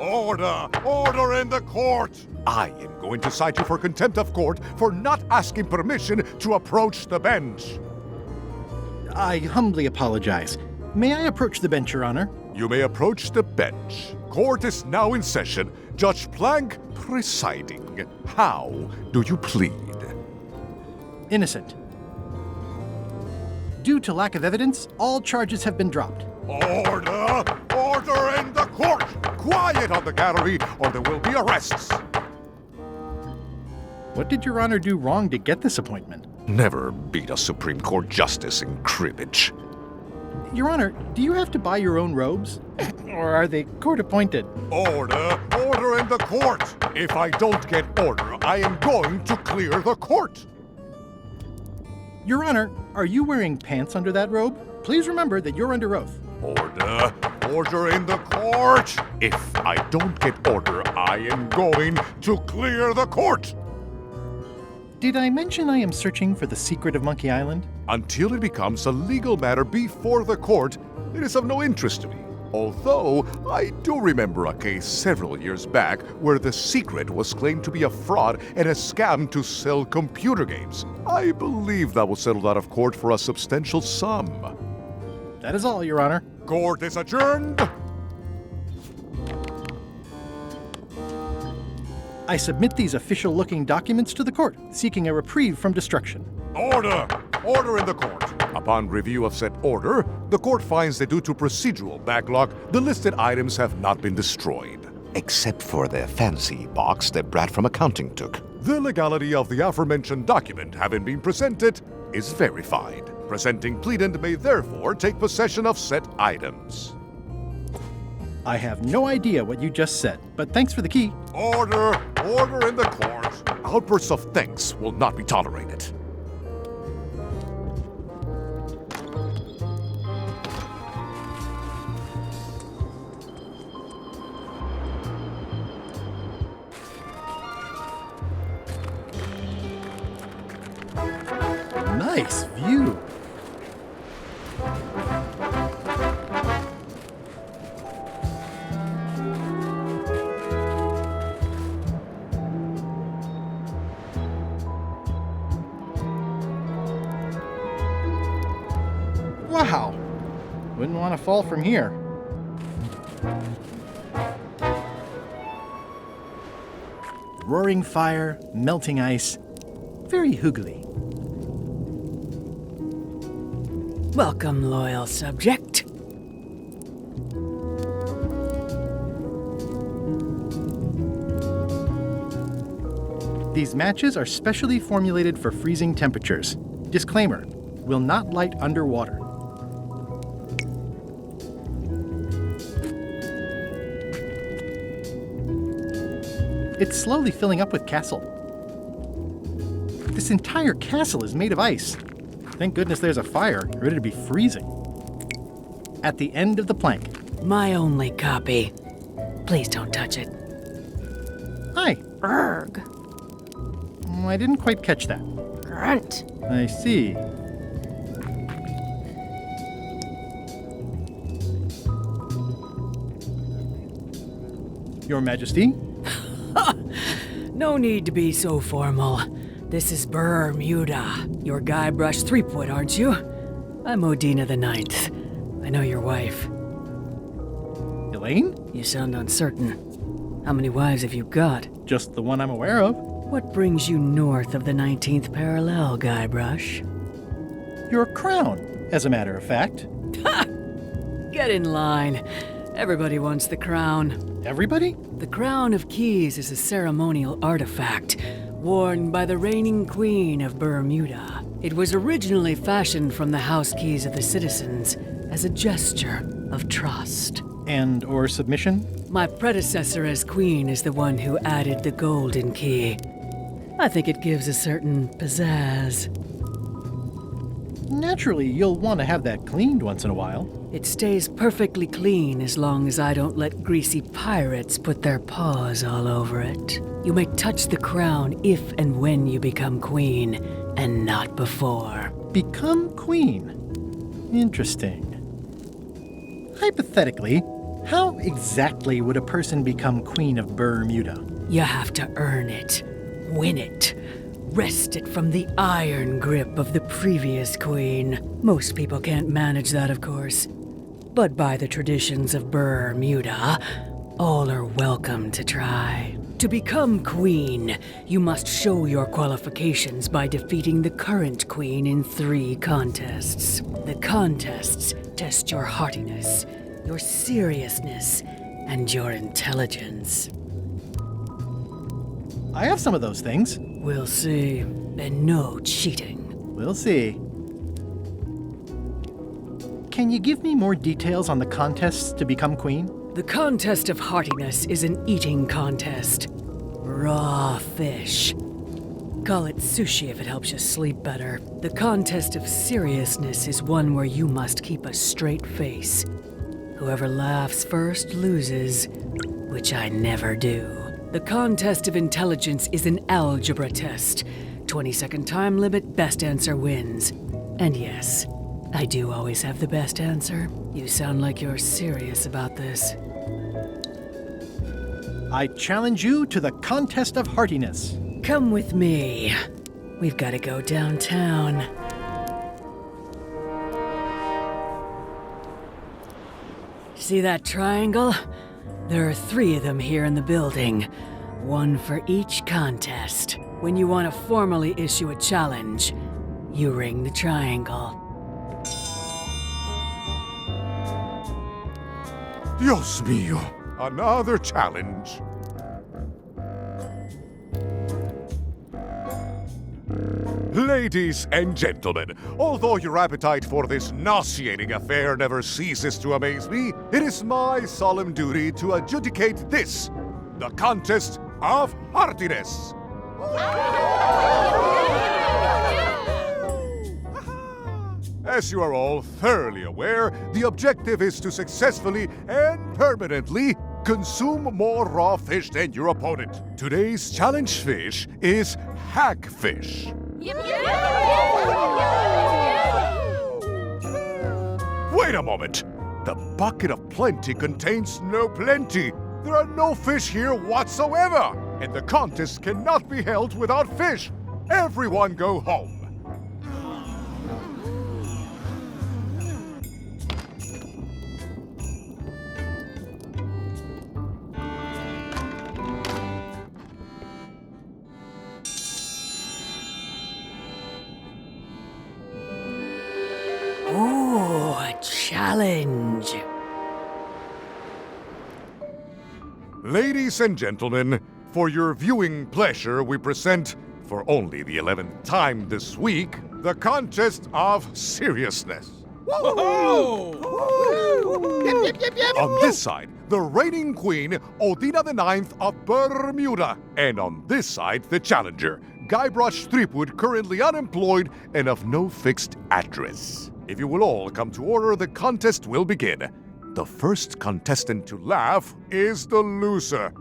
Order! Order in the court! I am going to cite you for contempt of court for not asking permission to approach the bench. I humbly apologize. May I approach the bench, Your Honor? You may approach the bench. Court is now in session. Judge Plank presiding. How do you plead? Innocent. Due to lack of evidence, all charges have been dropped. Order! Order in the court! Quiet on the gallery, or there will be arrests. What did Your Honor do wrong to get this appointment? Never beat a Supreme Court justice in cribbage. Your Honor, do you have to buy your own robes? Or are they court-appointed? Order! Order in the court! If I don't get order, I am going to clear the court! Your Honor, are you wearing pants under that robe? Please remember that you're under oath. Order! Order in the court! If I don't get order, I am going to clear the court! Did I mention I am searching for the secret of Monkey Island? Until it becomes a legal matter before the court, it is of no interest to me. Although, I do remember a case several years back where the secret was claimed to be a fraud and a scam to sell computer games. I believe that was settled out of court for a substantial sum. That is all, Your Honor. Court is adjourned! I submit these official-looking documents to the court, seeking a reprieve from destruction. Order! Order in the court! Upon review of said order, the court finds that due to procedural backlog, the listed items have not been destroyed. Except for the fancy box that Brad from accounting took. The legality of the aforementioned document having been presented is verified. Presenting pleadant may therefore take possession of said items. I have no idea what you just said, but thanks for the key. Order! Order in the court! Outbursts of thanks will not be tolerated. Nice view. Wow. Wouldn't want to fall from here. Roaring fire, melting ice. Very hoogly. Welcome, loyal subject. These matches are specially formulated for freezing temperatures. Disclaimer, will not light underwater. It's slowly filling up with castle. This entire castle is made of ice. Thank goodness there's a fire, ready to be freezing. At the end of the plank. My only copy. Please don't touch it. Hi. Erg. I didn't quite catch that. Grunt. I see. Your Majesty? No need to be so formal. This is Bermuda. You're Guybrush Threepwood, aren't you? I'm Odina the Ninth. I know your wife. Elaine? You sound uncertain. How many wives have you got? Just the one I'm aware of. What brings you north of the 19th parallel, Guybrush? Your crown, as a matter of fact. Ha! Get in line. Everybody wants the crown. Everybody? The Crown of Keys is a ceremonial artifact worn by the reigning queen of Bermuda. It was originally fashioned from the house keys of the citizens as a gesture of trust. And or submission? My predecessor as queen is the one who added the golden key. I think it gives a certain pizzazz. Naturally, you'll want to have that cleaned once in a while. It stays perfectly clean as long as I don't let greasy pirates put their paws all over it. You may touch the crown if and when you become queen, and not before. Become queen? Interesting. Hypothetically, how exactly would a person become queen of Bermuda? You have to earn it, win it, wrest it from the iron grip of the previous queen. Most people can't manage that, of course. But by the traditions of Bermuda, all are welcome to try. To become queen, you must show your qualifications by defeating the current queen in 3 contests. The contests test your heartiness, your seriousness, and your intelligence. I have some of those things. We'll see. And no cheating. We'll see. Can you give me more details on the contests to become queen? The Contest of Heartiness is an eating contest. Raw fish. Call it sushi if it helps you sleep better. The Contest of Seriousness is one where you must keep a straight face. Whoever laughs first loses, which I never do. The Contest of Intelligence is an algebra test. 20-second time limit, best answer wins. And yes, I do always have the best answer. You sound like you're serious about this. I challenge you to the Contest of Heartiness. Come with me. We've got to go downtown. See that triangle? There are 3 of them here in the building. 1 for each contest. When you want to formally issue a challenge, you ring the triangle. Dios mío, another challenge. Ladies and gentlemen, although your appetite for this nauseating affair never ceases to amaze me, it is my solemn duty to adjudicate this, the Contest of Heartiness. As you are all thoroughly aware, the objective is to successfully and permanently consume more raw fish than your opponent. Today's challenge fish is hagfish. Wait a moment! The bucket of plenty contains no plenty. There are no fish here whatsoever, and the contest cannot be held without fish. Everyone go home. Ooh, a challenge. Ladies and gentlemen, for your viewing pleasure, we present, for only the 11th time this week, the Contest of Seriousness. On this side, the reigning queen, Odina IX of Bermuda. And on this side, the challenger, Guybrush Threepwood, currently unemployed and of no fixed address. If you will all come to order, the contest will begin. The first contestant to laugh is the loser.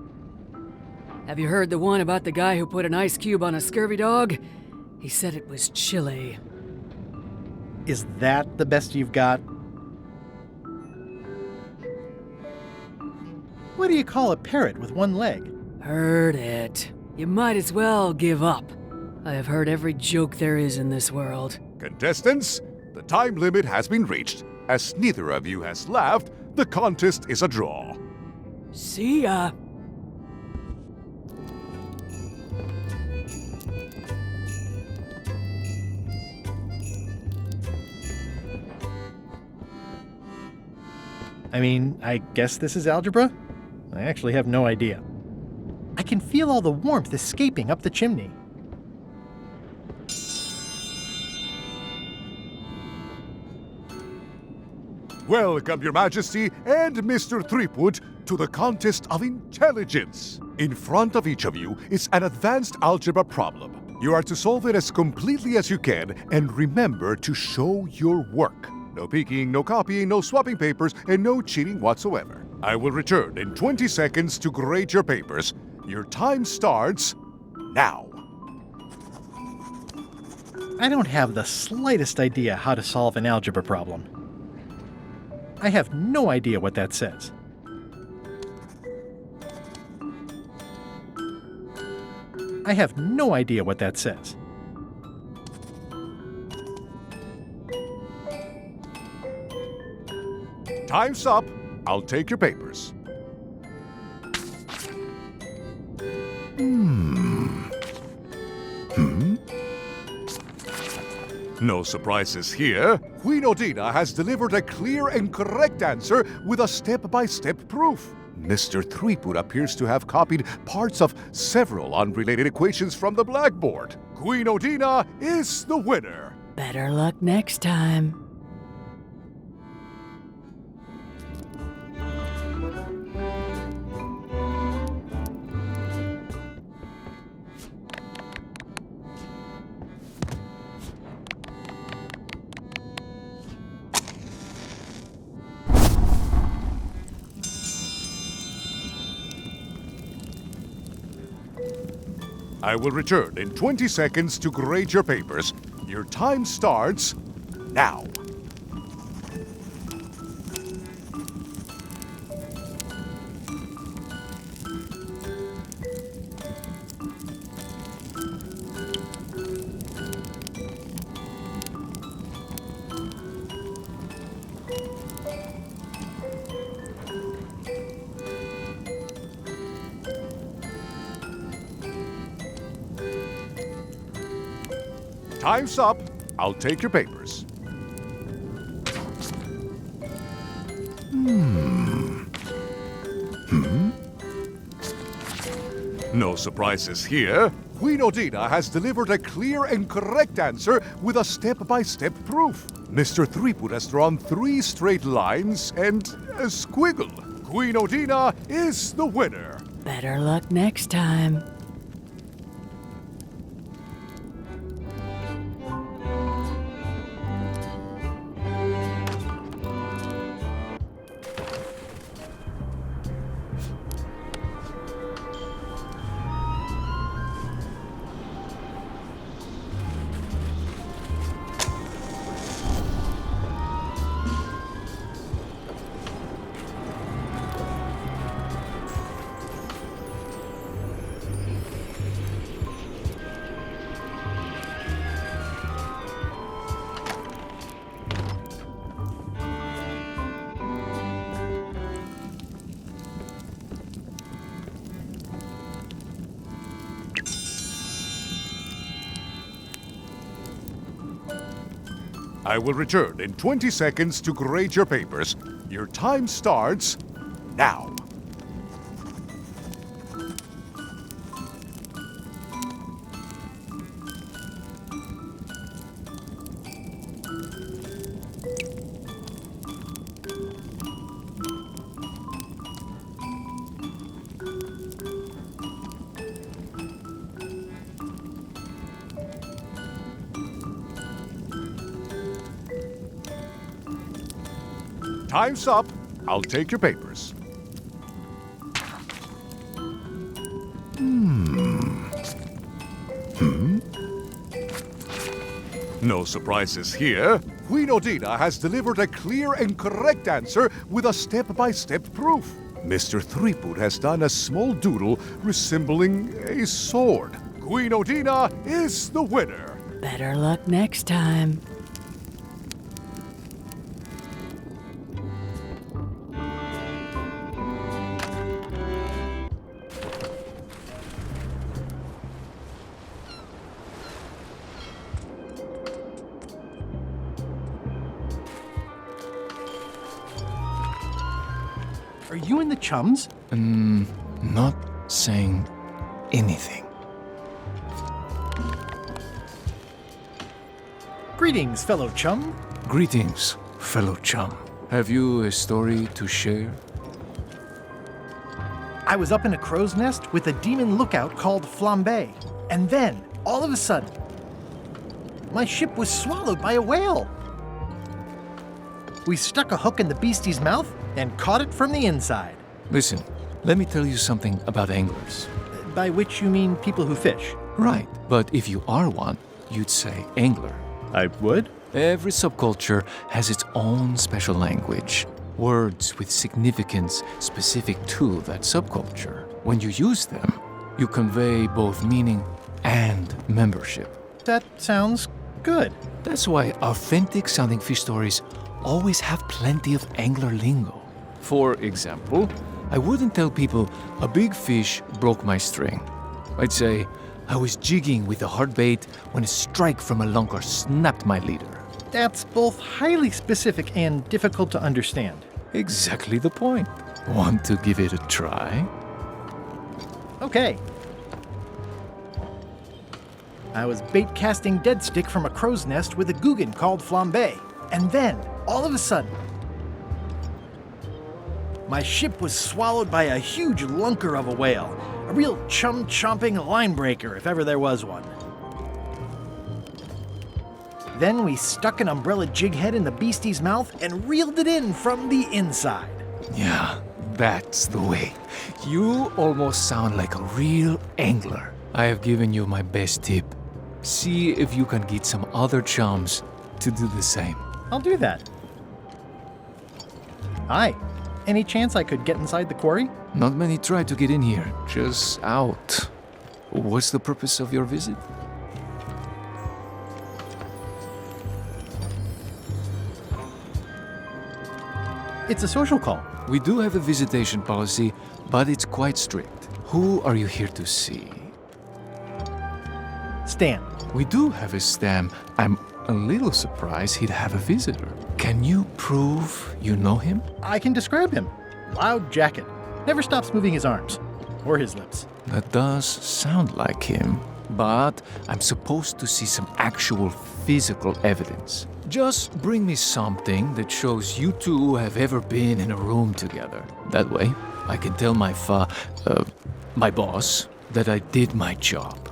Have you heard the one about the guy who put an ice cube on a scurvy dog? He said it was chilly. Is that the best you've got? What do you call a parrot with 1 leg? Heard it. You might as well give up. I have heard every joke there is in this world. Contestants, the time limit has been reached. As neither of you has laughed, the contest is a draw. See ya. I mean, I guess this is algebra? I actually have no idea. I can feel all the warmth escaping up the chimney. Welcome, Your Majesty and Mr. Threepwood, to the Contest of Intelligence. In front of each of you is an advanced algebra problem. You are to solve it as completely as you can, and remember to show your work. No peeking, no copying, no swapping papers, and no cheating whatsoever. I will return in 20 seconds to grade your papers. Your time starts now. I don't have the slightest idea how to solve an algebra problem. I have no idea what that says. I have no idea what that says. Time's up. I'll take your papers. No surprises here. Queen Odina has delivered a clear and correct answer with a step-by-step proof. Mr. Threepwood appears to have copied parts of several unrelated equations from the blackboard. Queen Odina is the winner. Better luck next time. I will return in 20 seconds to grade your papers. Your time starts now. Time's up. I'll take your papers. No surprises here. Queen Odina has delivered a clear and correct answer with a step-by-step proof. Mr. Threepwood has drawn 3 straight lines and a squiggle. Queen Odina is the winner. Better luck next time. I will return in 20 seconds to grade your papers. Your time starts now. Time's up. I'll take your papers. No surprises here. Queen Odina has delivered a clear and correct answer with a step-by-step proof. Mr. Threepwood has done a small doodle resembling a sword. Queen Odina is the winner. Better luck next time. Are you and the chums? Not saying anything. Greetings, fellow chum. Greetings, fellow chum. Have you a story to share? I was up in a crow's nest with a demon lookout called Flambe. And then, all of a sudden, my ship was swallowed by a whale. We stuck a hook in the beastie's mouth and caught it from the inside. Listen, let me tell you something about anglers. By which you mean people who fish? Right, but if you are one, you'd say angler. I would? Every subculture has its own special language. Words with significance specific to that subculture. When you use them, you convey both meaning and membership. That sounds good. That's why authentic sounding fish stories always have plenty of angler lingo. For example, I wouldn't tell people a big fish broke my string. I'd say I was jigging with a hard bait when a strike from a lunker snapped my leader. That's both highly specific and difficult to understand. Exactly the point. Want to give it a try? Okay. I was bait casting dead stick from a crow's nest with a Guggen called Flambe. And then, all of a sudden, my ship was swallowed by a huge lunker of a whale. A real chum-chomping line breaker, if ever there was one. Then we stuck an umbrella jig head in the beastie's mouth and reeled it in from the inside. Yeah, that's the way. You almost sound like a real angler. I have given you my best tip. See if you can get some other chums to do the same. I'll do that. Hi. Any chance I could get inside the quarry? Not many try to get in here, just out. What's the purpose of your visit? It's a social call. We do have a visitation policy, but it's quite strict. Who are you here to see? Stan. We do have a Stan. I'm a little surprised he'd have a visitor. Can you prove you know him? I can describe him. Loud jacket. Never stops moving his arms. Or his lips. That does sound like him. But I'm supposed to see some actual physical evidence. Just bring me something that shows you two have ever been in a room together. That way, I can tell my boss that I did my job.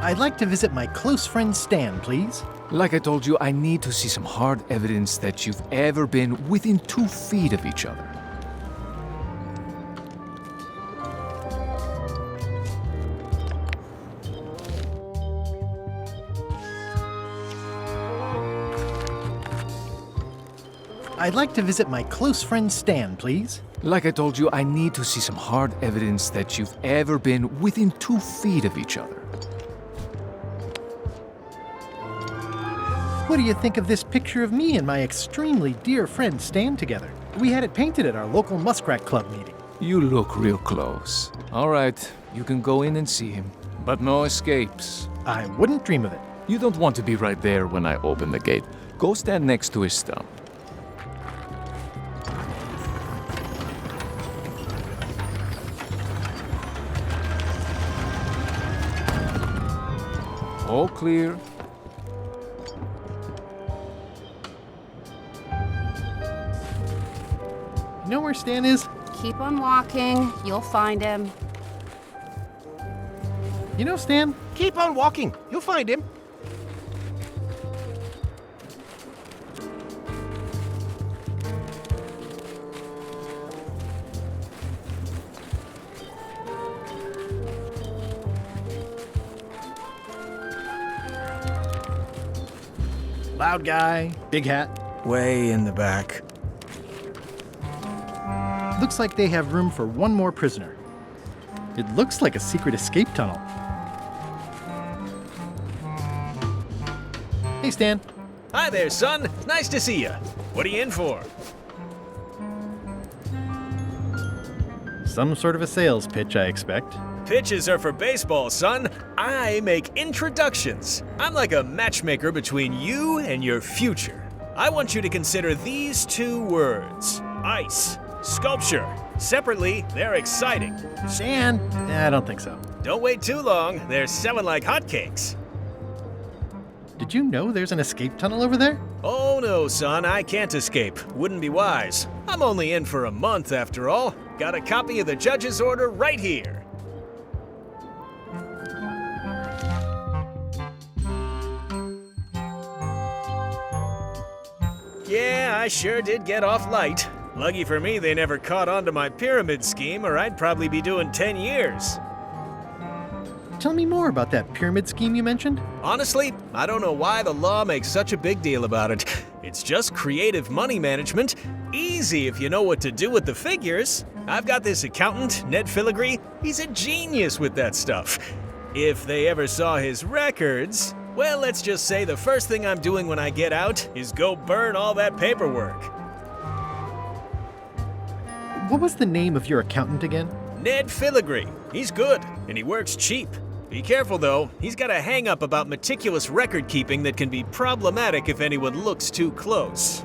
I'd like to visit my close friend Stan, please. Like I told you, I need to see some hard evidence that you've ever been within 2 feet of each other. I'd like to visit my close friend Stan, please. Like I told you, I need to see some hard evidence that you've ever been within 2 feet of each other. What do you think of this picture of me and my extremely dear friend Stan together? We had it painted at our local Muskrat Club meeting. You look real close. All right, you can go in and see him, but no escapes. I wouldn't dream of it. You don't want to be right there when I open the gate. Go stand next to his stump. All clear. You know where Stan is? Keep on walking. You'll find him. You know Stan? Keep on walking. You'll find him. Loud guy, big hat. Way in the back. Looks like they have room for one more prisoner. It looks like a secret escape tunnel. Hey, Stan. Hi there, son. Nice to see you. What are you in for? Some sort of a sales pitch, I expect. Pitches are for baseball, son. I make introductions. I'm like a matchmaker between you and your future. I want you to consider these 2 words. Ice. Sculpture. Separately, they're exciting. Stan? I don't think so. Don't wait too long. They're selling like hotcakes. Did you know there's an escape tunnel over there? Oh no, son, I can't escape. Wouldn't be wise. I'm only in for a month after all. Got a copy of the judge's order right here. Yeah, I sure did get off light. Lucky for me, they never caught on to my pyramid scheme, or I'd probably be doing 10 years. Tell me more about that pyramid scheme you mentioned. Honestly, I don't know why the law makes such a big deal about it. It's just creative money management. Easy if you know what to do with the figures. I've got this accountant, Ned Filigree. He's a genius with that stuff. If they ever saw his records, well, let's just say the first thing I'm doing when I get out is go burn all that paperwork. What was the name of your accountant again? Ned Filigree. He's good, and he works cheap. Be careful, though. He's got a hang-up about meticulous record-keeping that can be problematic if anyone looks too close.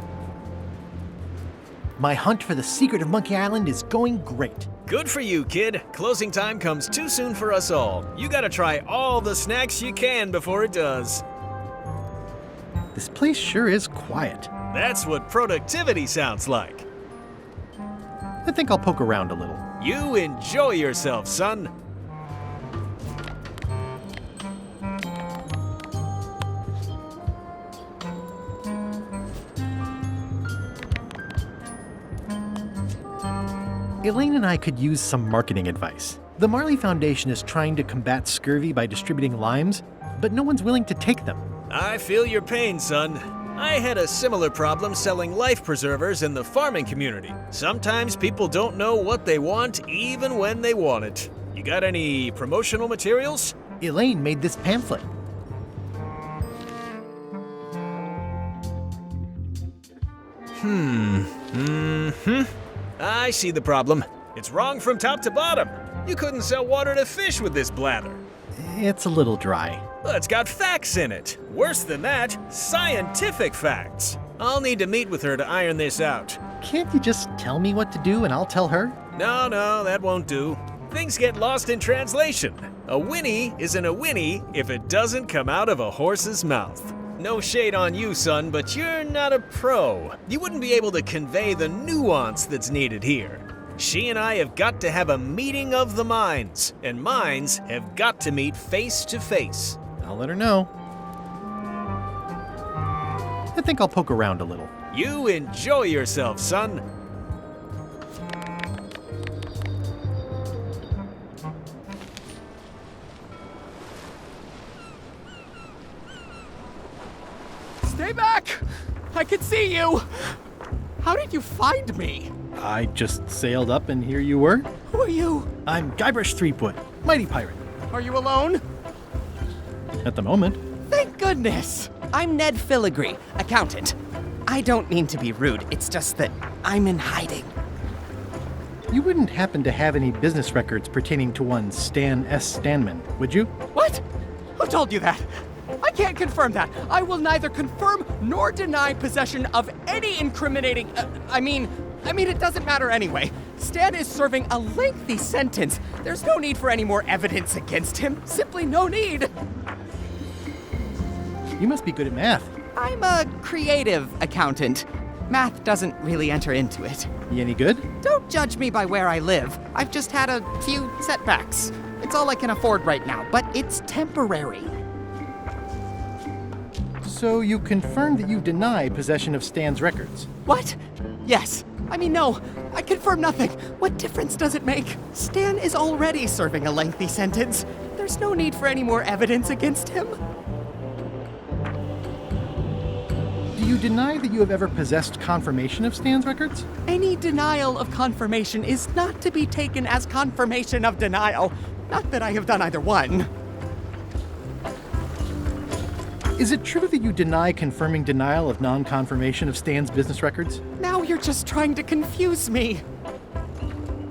My hunt for the secret of Monkey Island is going great. Good for you, kid. Closing time comes too soon for us all. You gotta try all the snacks you can before it does. This place sure is quiet. That's what productivity sounds like. I think I'll poke around a little. You enjoy yourself, son. Elaine and I could use some marketing advice. The Marley Foundation is trying to combat scurvy by distributing limes, but no one's willing to take them. I feel your pain, son. I had a similar problem selling life preservers in the farming community. Sometimes people don't know what they want even when they want it. You got any promotional materials? Elaine made this pamphlet. I see the problem. It's wrong from top to bottom. You couldn't sell water to fish with this blather. It's a little dry. Well, it's got facts in it. Worse than that, scientific facts. I'll need to meet with her to iron this out. Can't you just tell me what to do and I'll tell her? No, that won't do. Things get lost in translation. A whinny isn't a whinny if it doesn't come out of a horse's mouth. No shade on you, son, but you're not a pro. You wouldn't be able to convey the nuance that's needed here. She and I have got to have a meeting of the minds, and minds have got to meet face to face. I'll let her know. I think I'll poke around a little. You enjoy yourself, son. Stay back! I can see you! How did you find me? I just sailed up and here you were. Who are you? I'm Guybrush Threepwood, mighty pirate. Are you alone? At the moment. Thank goodness! I'm Ned Filigree, accountant. I don't mean to be rude, it's just that I'm in hiding. You wouldn't happen to have any business records pertaining to one Stan S. Stanman, would you? What? Who told you that? I can't confirm that. I will neither confirm nor deny possession of any incriminating... I mean, it doesn't matter anyway. Stan is serving a lengthy sentence. There's no need for any more evidence against him. Simply no need. You must be good at math. I'm a creative accountant. Math doesn't really enter into it. You any good? Don't judge me by where I live. I've just had a few setbacks. It's all I can afford right now, but it's temporary. So you confirm that you deny possession of Stan's records? What? Yes. No, I confirm nothing. What difference does it make? Stan is already serving a lengthy sentence. There's no need for any more evidence against him. Do you deny that you have ever possessed confirmation of Stan's records? Any denial of confirmation is not to be taken as confirmation of denial. Not that I have done either one. Is it true that you deny confirming denial of non-confirmation of Stan's business records? Now you're just trying to confuse me.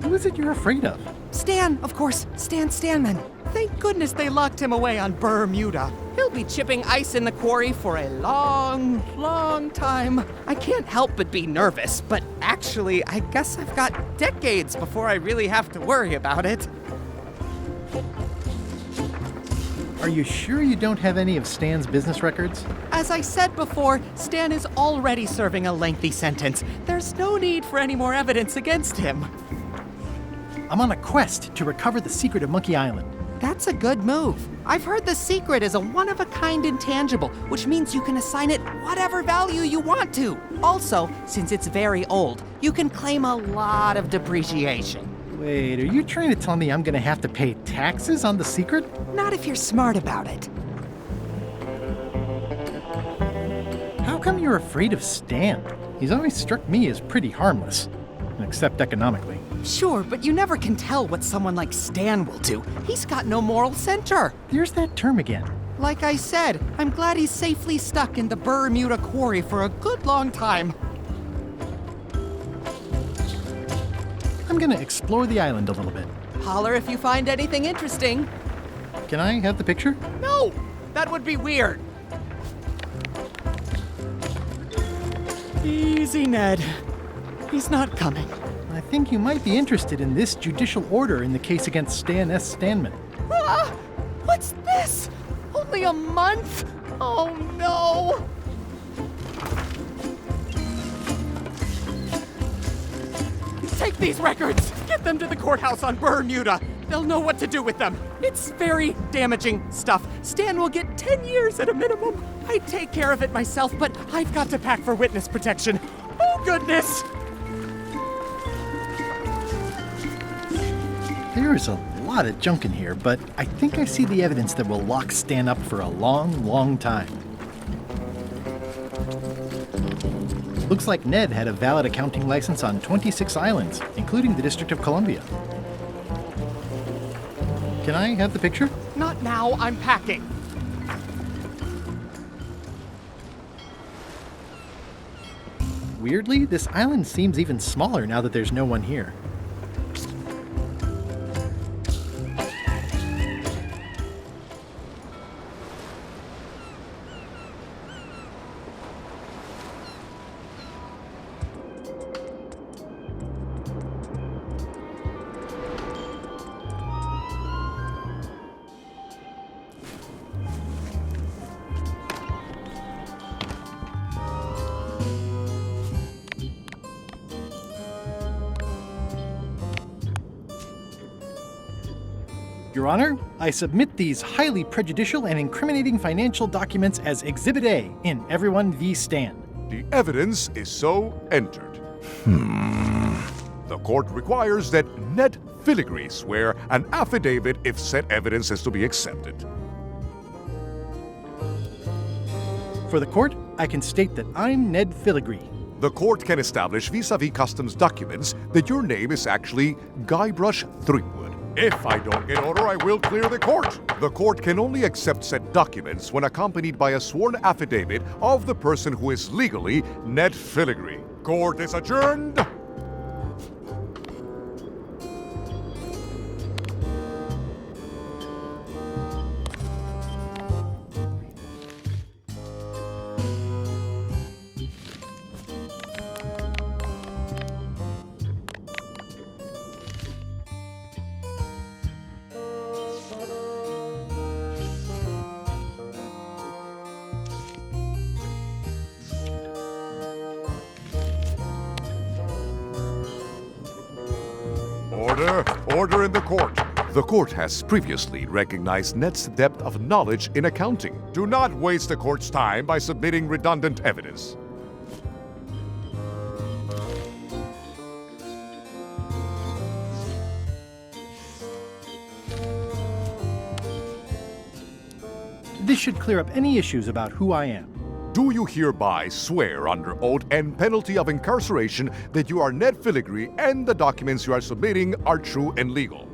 Who is it you're afraid of? Stan, of course. Stan Stanman. Thank goodness they locked him away on Bermuda. He'll be chipping ice in the quarry for a long, long time. I can't help but be nervous, but actually, I guess I've got decades before I really have to worry about it. Are you sure you don't have any of Stan's business records? As I said before, Stan is already serving a lengthy sentence. There's no need for any more evidence against him. I'm on a quest to recover the secret of Monkey Island. That's a good move. I've heard the secret is a one-of-a-kind intangible, which means you can assign it whatever value you want to. Also, since it's very old, you can claim a lot of depreciation. Wait, are you trying to tell me I'm gonna have to pay taxes on the secret? Not if you're smart about it. How come you're afraid of Stan? He's always struck me as pretty harmless, except economically. Sure, but you never can tell what someone like Stan will do. He's got no moral center. There's that term again. Like I said, I'm glad he's safely stuck in the Bermuda quarry for a good long time. I'm gonna explore the island a little bit. Holler if you find anything interesting. Can I have the picture? No! That would be weird. Easy, Ned. He's not coming. I think you might be interested in this judicial order in the case against Stan S. Stanman. Ah! What's this? Only a month? Oh no! Take these records! Get them to the courthouse on Bermuda. They'll know what to do with them. It's very damaging stuff. Stan will get 10 years at a minimum. I'd take care of it myself, but I've got to pack for witness protection. Oh, goodness! There is a lot of junk in here, but I think I see the evidence that will lock Stan up for a long, long time. Looks like Ned had a valid accounting license on 26 islands, including the District of Columbia. Can I have the picture? Not now, I'm packing. Weirdly, this island seems even smaller now that there's no one here. Your Honor, I submit these highly prejudicial and incriminating financial documents as Exhibit A in Everyone v. Stan. The evidence is so entered. The court requires that Ned Filigree swear an affidavit if said evidence is to be accepted. For the court, I can state that I'm Ned Filigree. The court can establish vis-a-vis customs documents that your name is actually Guybrush Threepwood. If I don't get order, I will clear the court. The court can only accept said documents when accompanied by a sworn affidavit of the person who is legally Ned Filigree. Court is adjourned. Order in the court. The court has previously recognized Ned's depth of knowledge in accounting. Do not waste the court's time by submitting redundant evidence. This should clear up any issues about who I am. Do you hereby swear under oath and penalty of incarceration that you are Ned Filigree and the documents you are submitting are true and legal?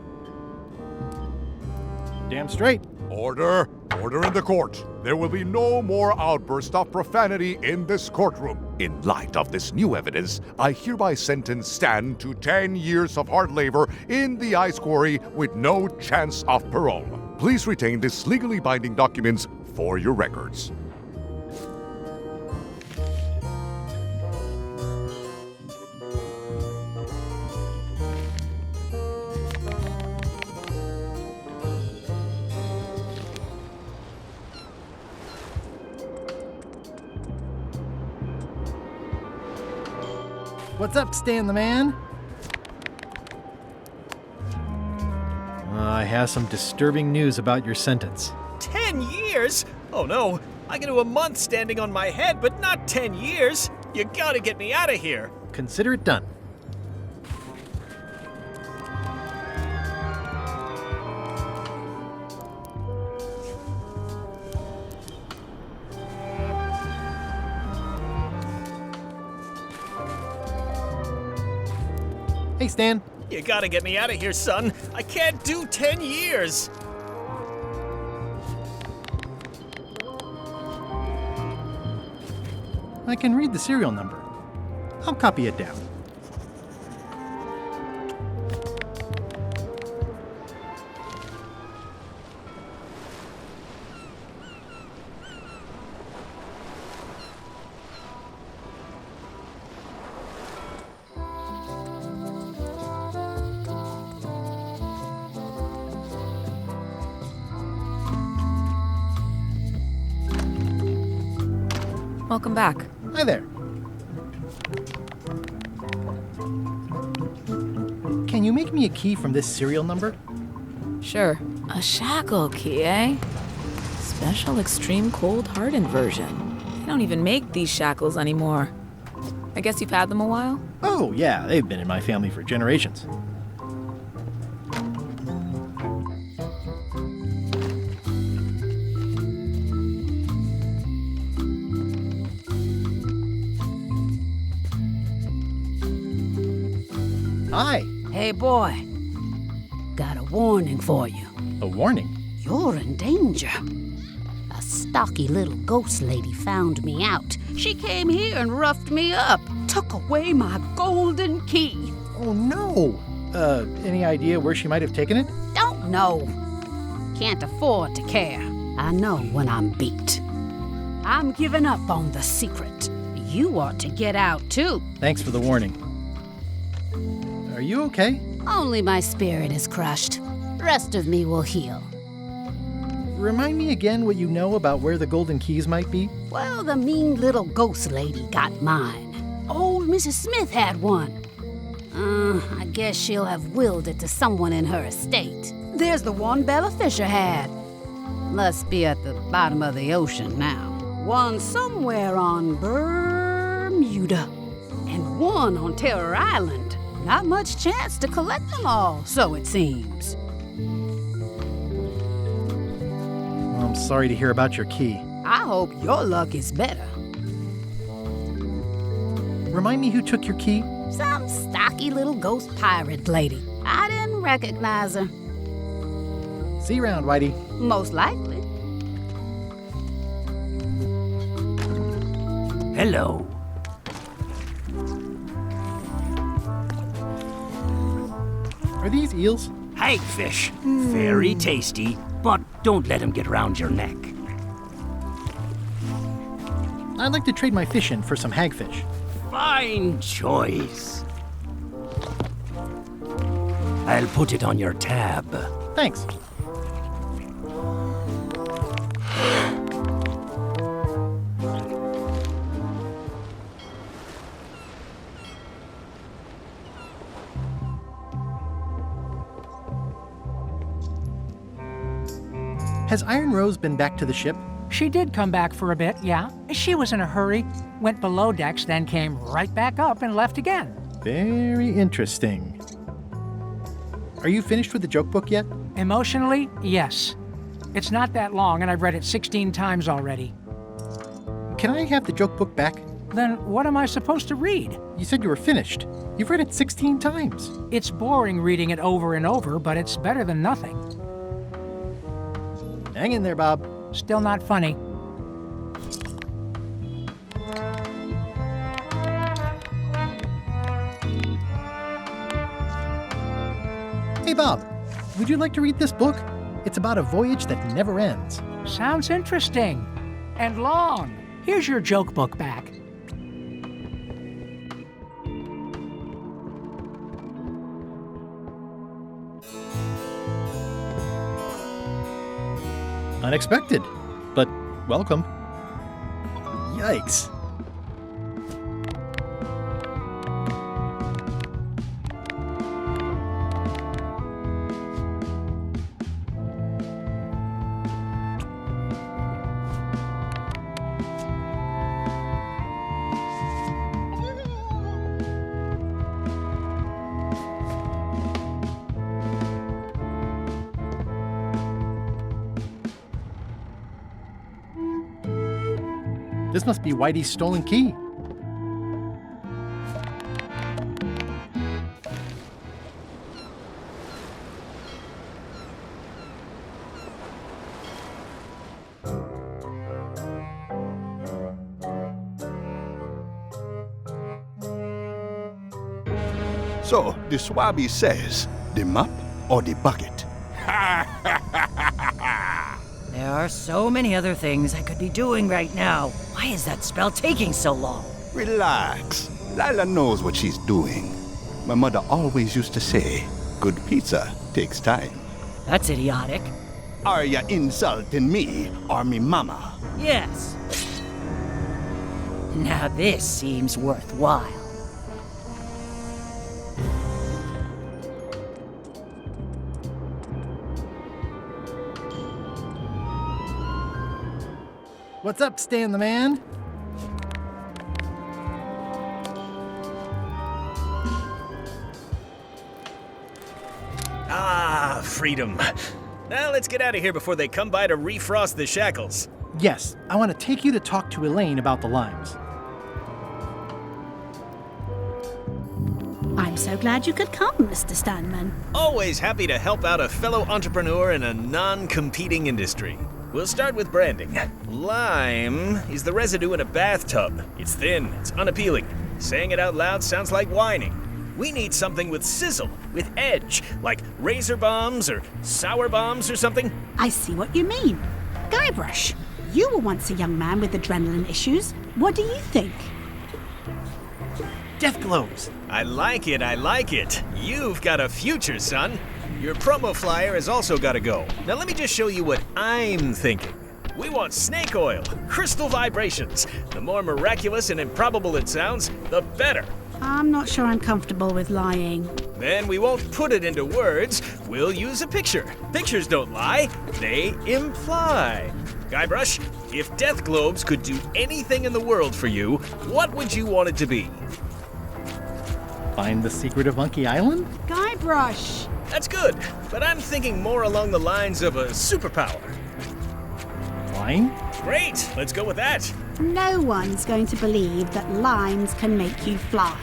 Damn straight. Order. Order in the court. There will be no more outbursts of profanity in this courtroom. In light of this new evidence, I hereby sentence Stan to 10 years of hard labor in the ice quarry with no chance of parole. Please retain this legally binding documents for your records. What's up, Stan the man? I have some disturbing news about your sentence. 10 years? Oh no, I can do a month standing on my head, but not 10 years. You gotta get me out of here. Consider it done. Hey, Stan. You gotta get me out of here, son. I can't do 10 years. I can read the serial number. I'll copy it down. Welcome back. Hi there. you make me a key from this serial number? Sure. A shackle key, eh? Special extreme cold hardened version. They don't even make these shackles anymore. I guess you've had them a while? Oh, yeah, they've been in my family for generations. Hi. Hey, boy. Got a warning for you. A warning? You're in danger. A stocky little ghost lady found me out. She came here and roughed me up. Took away my golden key. Oh, no. Any idea where she might have taken it? Don't know. Can't afford to care. I know when I'm beat. I'm giving up on the secret. You ought to get out, too. Thanks for the warning. Are you okay? Only my spirit is crushed. Rest of me will heal. Remind me again what you know about where the golden keys might be? Well, the mean little ghost lady got mine. Old Mrs. Smith had one. I guess she'll have willed it to someone in her estate. There's the one Bella Fisher had. Must be at the bottom of the ocean now. One somewhere on Bermuda. And one on Terror Island. Not much chance to collect them all, so it seems. I'm sorry to hear about your key. I hope your luck is better. Remind me who took your key? Some stocky little ghost pirate lady. I didn't recognize her. See you around, Whitey. Most likely. Hello. Are these eels? Hagfish. Very tasty, but don't let him get around your neck. I'd like to trade my fish in for some hagfish. Fine choice. I'll put it on your tab. Thanks. Has Iron Rose been back to the ship? She did come back for a bit, yeah. She was in a hurry, went below decks, then came right back up and left again. Very interesting. Are you finished with the joke book yet? Emotionally, yes. It's not that long, and I've read it 16 times already. Can I have the joke book back? Then what am I supposed to read? You said you were finished. You've read it 16 times. It's boring reading it over and over, but it's better than nothing. Hang in there, Bob. Still not funny. Hey, Bob. Would you like to read this book? It's about a voyage that never ends. Sounds interesting. And long. Here's your joke book back. Unexpected, but welcome. Yikes. This must be Whitey's stolen key. So, the Swabby says, the mop or the bucket? There are so many other things I could be doing right now. Why is that spell taking so long? Relax. Lila knows what she's doing. My mother always used to say, good pizza takes time. That's idiotic. Are ya insulting me or me mama? Yes. Now this seems worthwhile. What's up, Stan the Man? Ah, freedom. Now let's get out of here before they come by to refrost the shackles. Yes, I want to take you to talk to Elaine about the limes. I'm so glad you could come, Mr. Stanman. Always happy to help out a fellow entrepreneur in a non-competing industry. We'll start with branding. Lime is the residue in a bathtub. It's thin, it's unappealing. Saying it out loud sounds like whining. We need something with sizzle, with edge, like razor bombs or sour bombs or something. I see what you mean. Guybrush, you were once a young man with adrenaline issues. What do you think? Death globes. I like it, I like it. You've got a future, son. Your promo flyer has also got to go. Now let me just show you what I'm thinking. We want snake oil, crystal vibrations. The more miraculous and improbable it sounds, the better. I'm not sure I'm comfortable with lying. Then we won't put it into words. We'll use a picture. Pictures don't lie, they imply. Guybrush, if death globes could do anything in the world for you, what would you want it to be? Find the secret of Monkey Island? Guybrush! That's good, but I'm thinking more along the lines of a superpower. Flying? Great, let's go with that. No one's going to believe that limes can make you fly.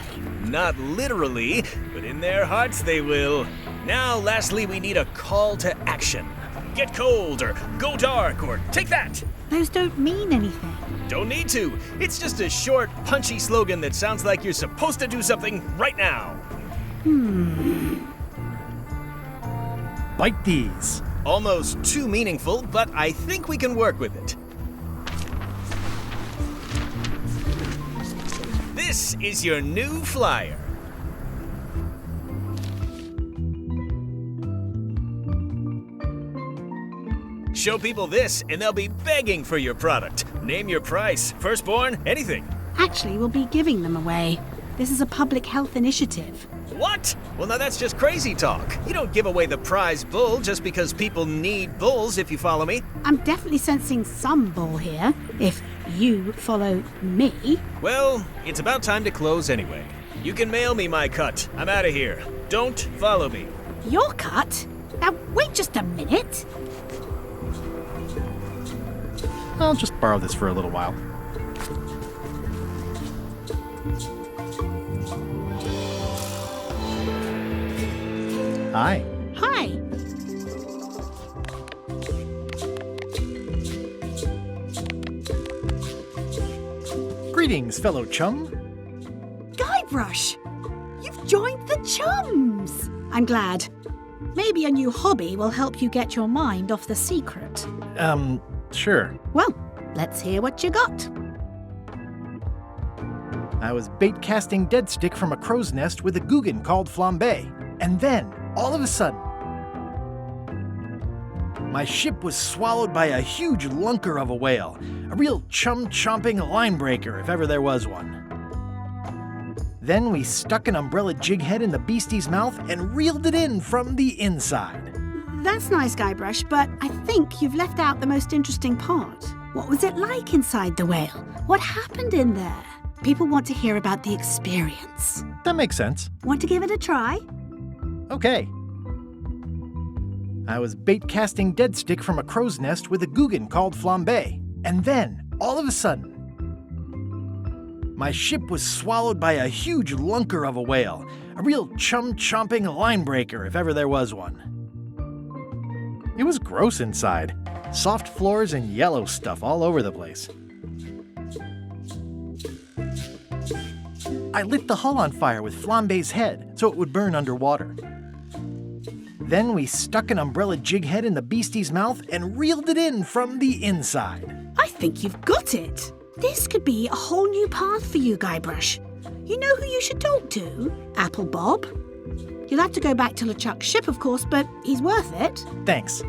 Not literally, but in their hearts they will. Now, lastly, we need a call to action. Get cold, or go dark, or take that. Those don't mean anything. Don't need to. It's just a short, punchy slogan that sounds like you're supposed to do something right now. Bite these. Almost too meaningful, but I think we can work with it. This is your new flyer. Show people this, and they'll be begging for your product. Name your price, firstborn, anything. Actually, we'll be giving them away. This is a public health initiative. What? Well, now that's just crazy talk. You don't give away the prize bull just because people need bulls, if you follow me. I'm definitely sensing some bull here, if you follow me. Well, it's about time to close anyway. You can mail me my cut. I'm out of here. Don't follow me. Your cut? Now, wait just a minute. I'll just borrow this for a little while. Hi. Hi. Greetings, fellow chum. Guybrush! You've joined the chums! I'm glad. Maybe a new hobby will help you get your mind off the secret. Sure. Well, let's hear what you got. I was bait casting dead stick from a crow's nest with a Guggen called Flambe. And then, all of a sudden, my ship was swallowed by a huge lunker of a whale. A real chum-chomping line breaker, if ever there was one. Then we stuck an umbrella jig head in the beastie's mouth and reeled it in from the inside. That's nice, Guybrush, but I think you've left out the most interesting part. What was it like inside the whale? What happened in there? People want to hear about the experience. That makes sense. Want to give it a try? Okay. I was bait casting dead stick from a crow's nest with a Guggen called Flambe. And then, all of a sudden, my ship was swallowed by a huge lunker of a whale. A real chum-chomping line breaker, if ever there was one. It was gross inside. Soft floors and yellow stuff all over the place. I lit the hull on fire with Flambe's head so it would burn underwater. Then we stuck an umbrella jig head in the beastie's mouth and reeled it in from the inside. I think you've got it. This could be a whole new path for you, Guybrush. You know who you should talk to? Apple Bob. You'll have to go back to LeChuck's ship, of course, but he's worth it. Thanks.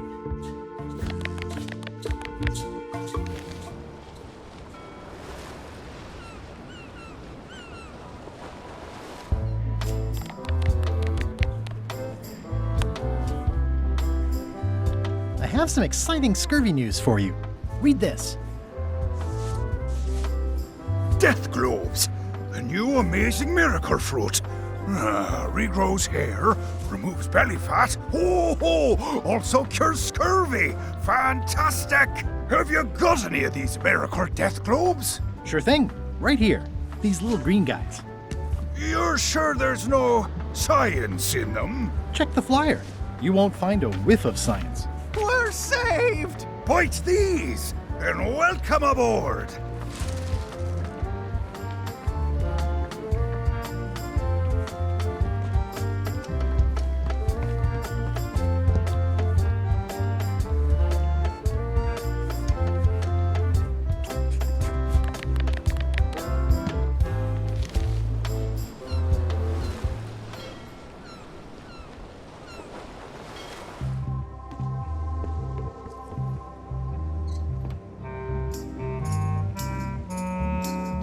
I have some exciting scurvy news for you. Read this. death globes. The new amazing miracle fruit. Regrows hair, removes belly fat. Also cures scurvy. Fantastic! Have you got any of these miracle death globes? Sure thing. Right here. These little green guys. You're sure there's no science in them? Check the flyer. You won't find a whiff of science. We're saved! Bite these, and welcome aboard!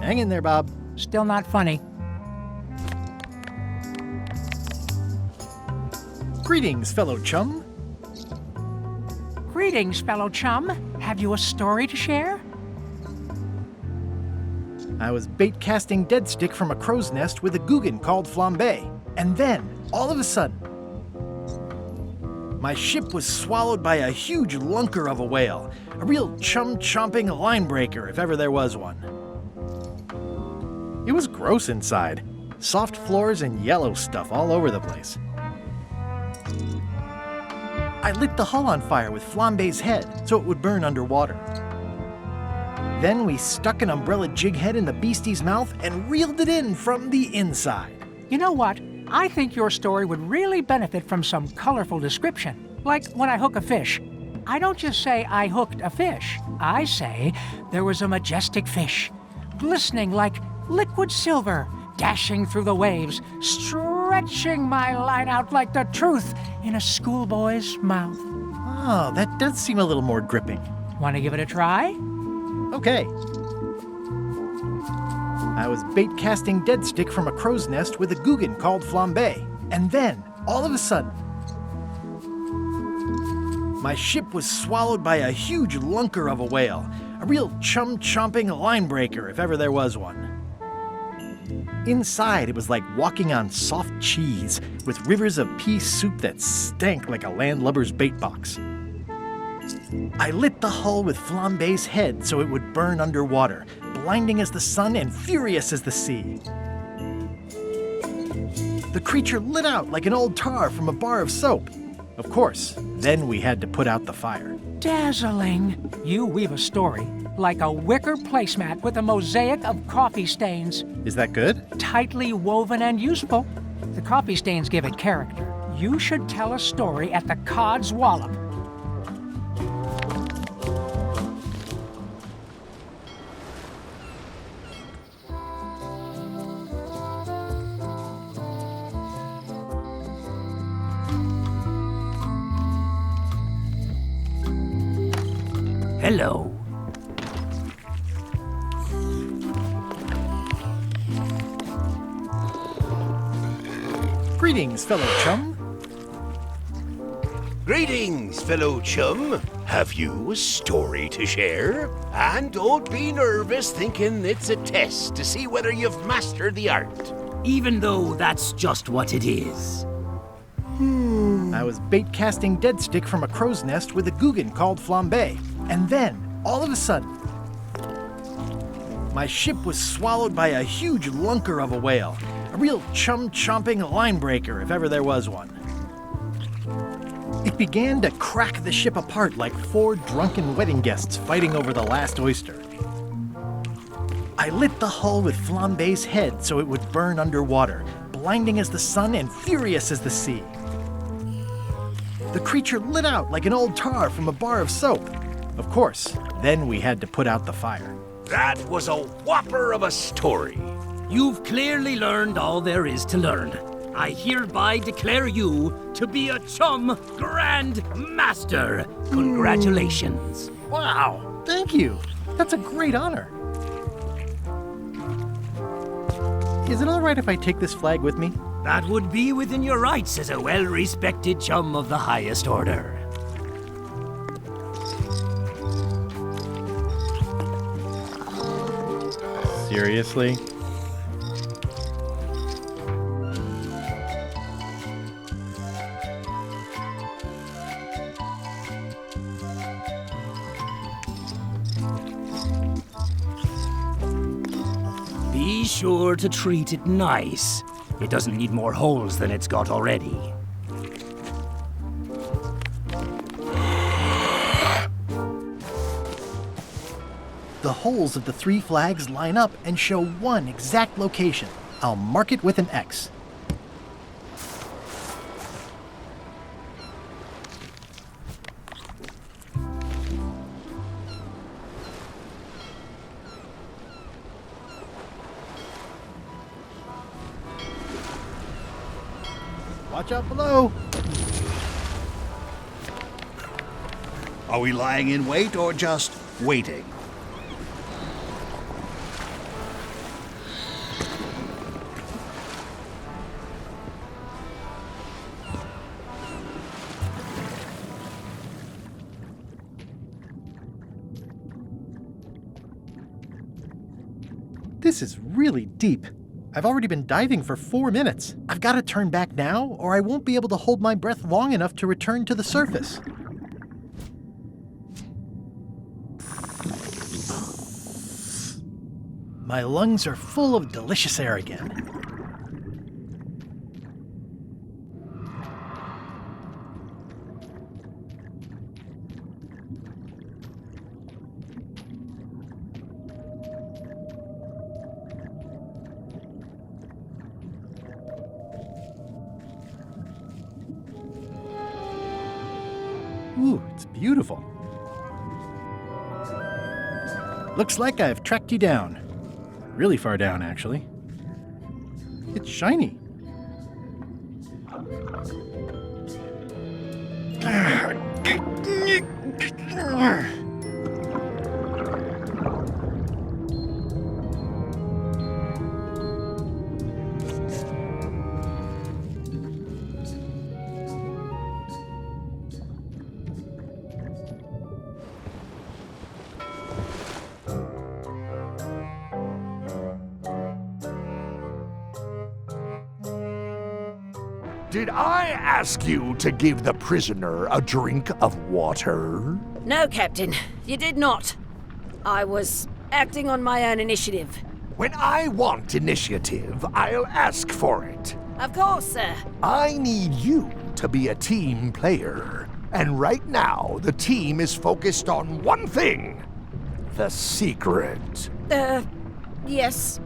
Hang in there, Bob. Still not funny. Greetings, fellow chum. Greetings, fellow chum. Have you a story to share? I was bait casting dead stick from a crow's nest with a Guggen called Flambe. And then, all of a sudden, my ship was swallowed by a huge lunker of a whale. A real chum-chomping line breaker, if ever there was one. It was gross inside. Soft floors and yellow stuff all over the place. I lit the hull on fire with Flambe's head so it would burn underwater. Then we stuck an umbrella jig head in the beastie's mouth and reeled it in from the inside. You know what? I think your story would really benefit from some colorful description. Like when I hook a fish. I don't just say I hooked a fish. I say there was a majestic fish, glistening like liquid silver, dashing through the waves, stretching my line out like the truth in a schoolboy's mouth. Oh, that does seem a little more gripping. Want to give it a try? Okay. I was bait casting dead stick from a crow's nest with a Guggen called Flambe. And then, all of a sudden, my ship was swallowed by a huge lunker of a whale. A real chum-chomping line breaker, if ever there was one. Inside, it was like walking on soft cheese, with rivers of pea soup that stank like a landlubber's bait box. I lit the hull with Flambe's head so it would burn underwater, blinding as the sun and furious as the sea. The creature lit out like an old tar from a bar of soap. Of course, then we had to put out the fire. Dazzling. You weave a story like a wicker placemat with a mosaic of coffee stains. Is that good? Tightly woven and useful. The coffee stains give it character. You should tell a story at the Cod's Wallop. Hello. Greetings, fellow chum. Greetings, fellow chum. Have you a story to share? And don't be nervous thinking it's a test to see whether you've mastered the art. Even though that's just what it is. I was bait casting dead stick from a crow's nest with a Guggen called Flambe. And then, all of a sudden, my ship was swallowed by a huge lunker of a whale. A real chum-chomping line breaker, if ever there was one. It began to crack the ship apart like 4 drunken wedding guests fighting over the last oyster. I lit the hull with Flambe's head so it would burn underwater, blinding as the sun and furious as the sea. The creature lit out like an old tar from a bar of soap. Of course, then we had to put out the fire. That was a whopper of a story. You've clearly learned all there is to learn. I hereby declare you to be a Chum Grand Master. Congratulations. Wow, thank you. That's a great honor. Is it all right if I take this flag with me? That would be within your rights as a well-respected chum of the highest order. Seriously? Be sure to treat it nice. It doesn't need more holes than it's got already. The holes of the 3 flags line up and show one exact location. I'll mark it with an X. Watch out below. Are we lying in wait or just waiting? This is really deep. I've already been diving for 4 minutes. I've got to turn back now, or I won't be able to hold my breath long enough to return to the surface. My lungs are full of delicious air again. Ooh, it's beautiful. Looks like I've tracked you down. Really far down, actually. It's shiny. Did I ask you to give the prisoner a drink of water? No, Captain, you did not. I was acting on my own initiative. When I want initiative, I'll ask for it. Of course, sir. I need you to be a team player. And right now, the team is focused on one thing. The secret. Yes,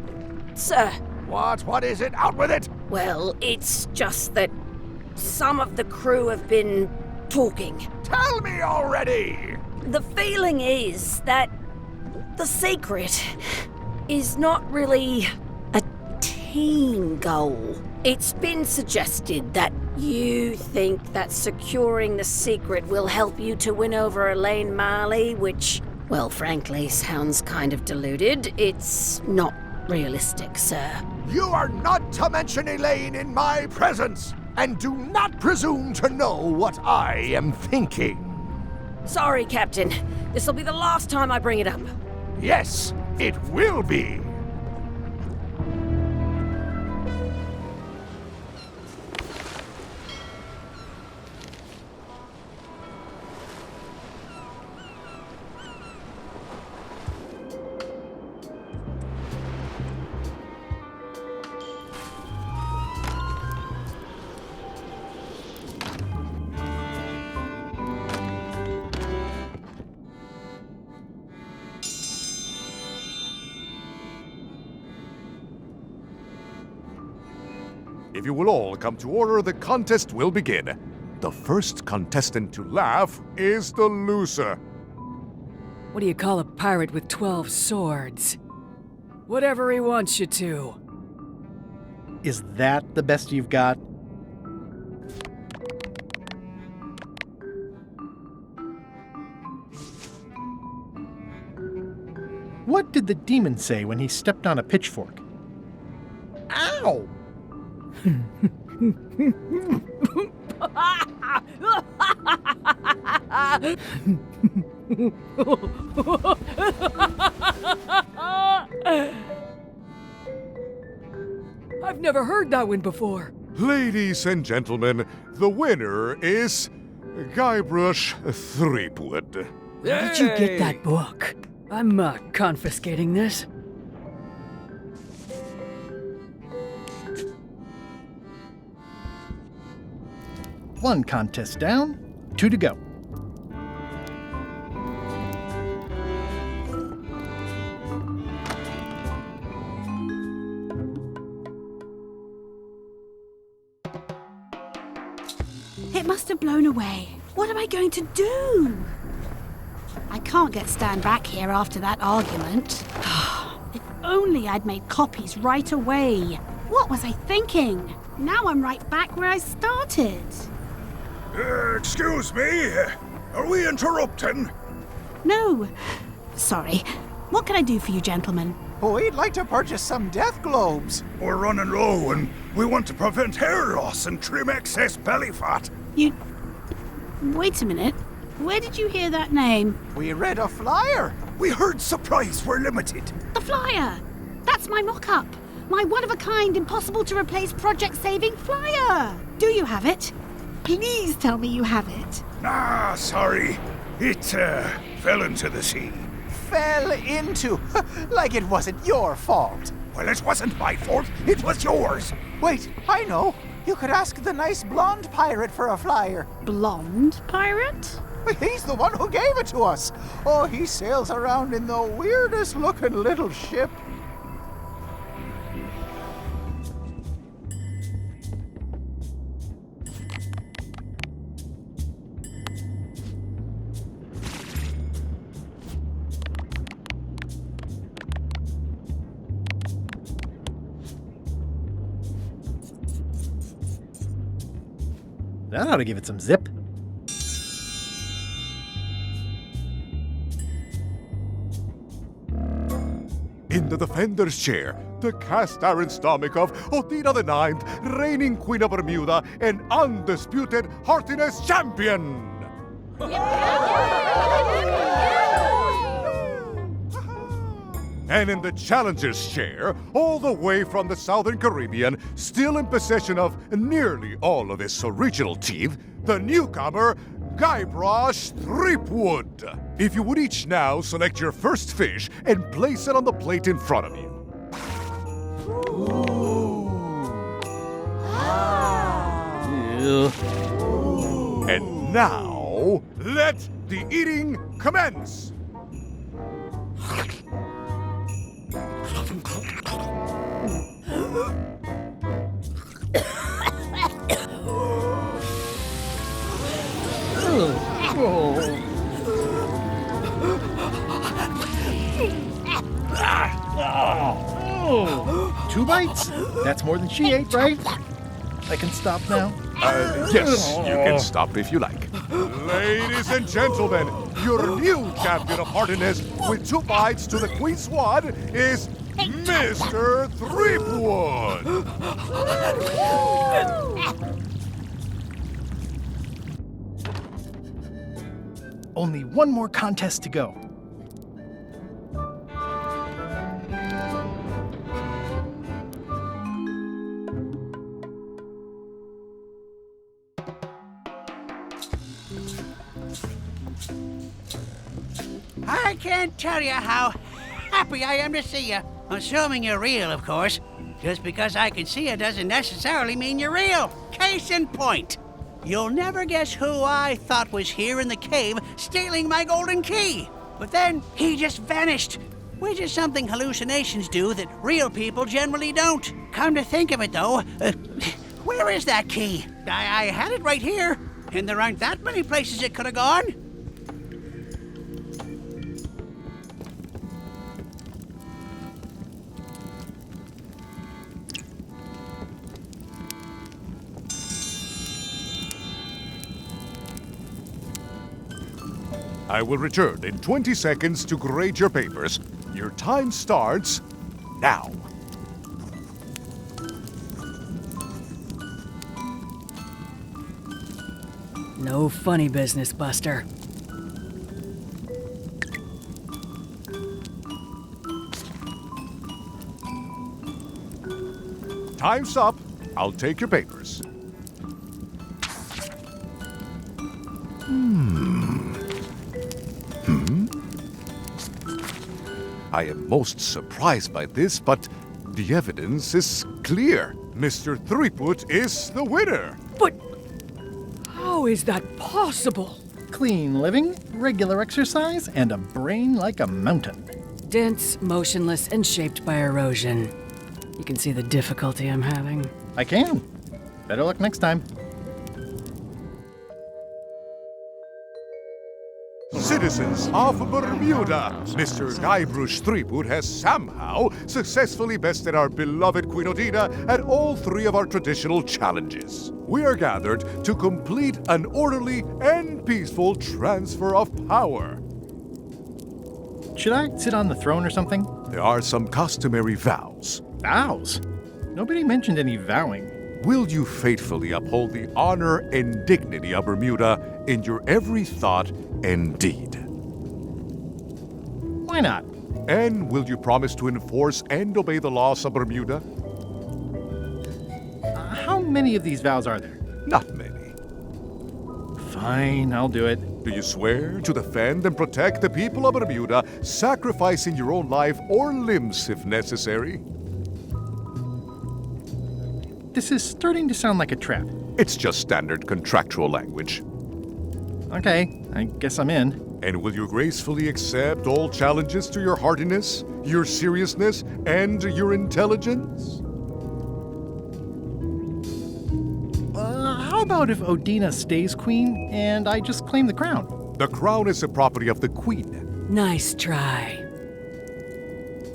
sir. What is it? Out with it! Well, it's just that some of the crew have been talking. Tell me already! The feeling is that the secret is not really a team goal. It's been suggested that you think that securing the secret will help you to win over Elaine Marley, which, well, frankly, sounds kind of deluded. It's not realistic, sir. You are not to mention Elaine in my presence, and do not presume to know what I am thinking. Sorry, Captain. This'll be the last time I bring it up. Yes, it will be. If you will all come to order, the contest will begin. The first contestant to laugh is the loser. What do you call a pirate with 12 swords? Whatever he wants you to. Is that the best you've got? What did the demon say when he stepped on a pitchfork? Ow! I've never heard that one before. Ladies and gentlemen, the winner is Guybrush Threepwood. Where did you get that book? I'm confiscating this. One contest down, 2 to go. It must have blown away. What am I going to do? I can't get Stan back here after that argument. If only I'd made copies right away. What was I thinking? Now I'm right back where I started. Excuse me? Are we interrupting? No. Sorry. What can I do for you, gentlemen? We'd like to purchase some death globes. We're running low and we want to prevent hair loss and trim excess belly fat. You... Wait a minute. Where did you hear that name? We read a flyer. We heard supplies were limited. The flyer! That's my mock-up. My one-of-a-kind, impossible-to-replace project-saving flyer. Do you have it? Please tell me you have it. Nah, sorry. It, fell into the sea. Fell into? Like it wasn't your fault. Well, it wasn't my fault. It was yours. Wait, I know. You could ask the nice blonde pirate for a flyer. Blonde pirate? He's the one who gave it to us. Oh, he sails around in the weirdest looking little ship. That ought to give it some zip. In the defender's chair, the cast iron stomach of Othina the Ninth, reigning Queen of Bermuda and undisputed heartiness champion! And in the challenger's chair, all the way from the Southern Caribbean, still in possession of nearly all of his original teeth, the newcomer, Guybrush Threepwood. If you would each now select your first fish and place it on the plate in front of you. And now, let the eating commence. Two bites? That's more than she ate, right? I can stop now? Yes, you can stop if you like. Ladies and gentlemen, your new champion of heartiness with 2 bites to the Queen's Swan is Mr. Threepwood! Only one more contest to go. I can't tell you how happy I am to see you. Assuming you're real, of course. Just because I can see you doesn't necessarily mean you're real. Case in point. You'll never guess who I thought was here in the cave stealing my golden key. But then he just vanished, which is something hallucinations do that real people generally don't. Come to think of it, though, where is that key? I had it right here, and there aren't that many places it could have gone. I will return in 20 seconds to grade your papers. Your time starts now. No funny business, Buster. Time's up. I'll take your papers. I am most surprised by this, but the evidence is clear. Mr. Threepwood is the winner. But how is that possible? Clean living, regular exercise, and a brain like a mountain. Dense, motionless, and shaped by erosion. You can see the difficulty I'm having. I can. Better luck next time. Citizens of Bermuda, Mr. Guybrush Threepwood has somehow successfully bested our beloved Queen Odina at all 3 of our traditional challenges. We are gathered to complete an orderly and peaceful transfer of power. Should I sit on the throne or something? There are some customary vows. Vows? Nobody mentioned any vowing. Will you faithfully uphold the honor and dignity of Bermuda in your every thought and deed? Why not? And will you promise to enforce and obey the laws of Bermuda? How many of these vows are there? Not many. Fine, I'll do it. Do you swear to defend and protect the people of Bermuda, sacrificing your own life or limbs if necessary? This is starting to sound like a trap. It's just standard contractual language. Okay, I guess I'm in. And will you gracefully accept all challenges to your heartiness, your seriousness, and your intelligence? How about if Odina stays queen and I just claim the crown? The crown is the property of the queen. Nice try.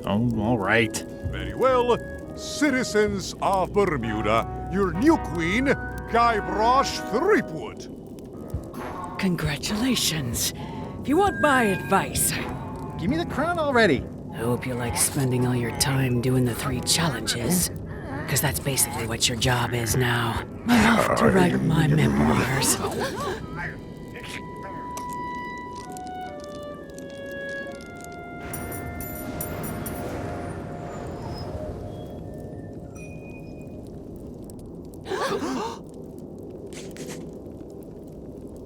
Oh, all right. Very well. Citizens of Bermuda, your new queen, Guybrush Threepwood. Congratulations. If you want my advice, give me the crown already. I hope you like spending all your time doing the 3 challenges. Because that's basically what your job is now. I'm off to write my memoirs.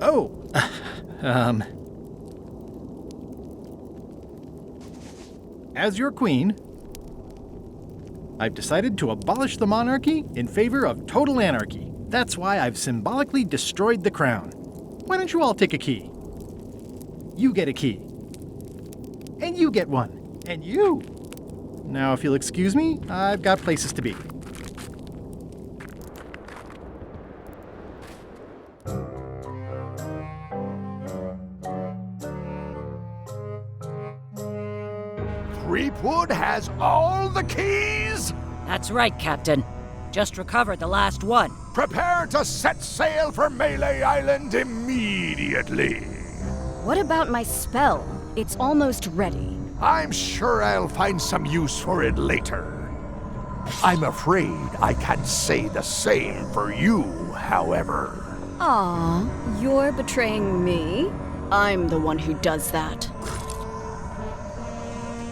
Oh, as your queen, I've decided to abolish the monarchy in favor of total anarchy. That's why I've symbolically destroyed the crown. Why don't you all take a key? You get a key. And you get one. And you. Now, if you'll excuse me, I've got places to be. Threepwood has all the keys? That's right, Captain. Just recovered the last one. Prepare to set sail for Melee Island immediately. What about my spell? It's almost ready. I'm sure I'll find some use for it later. I'm afraid I can't say the same for you, however. Aw, you're betraying me? I'm the one who does that.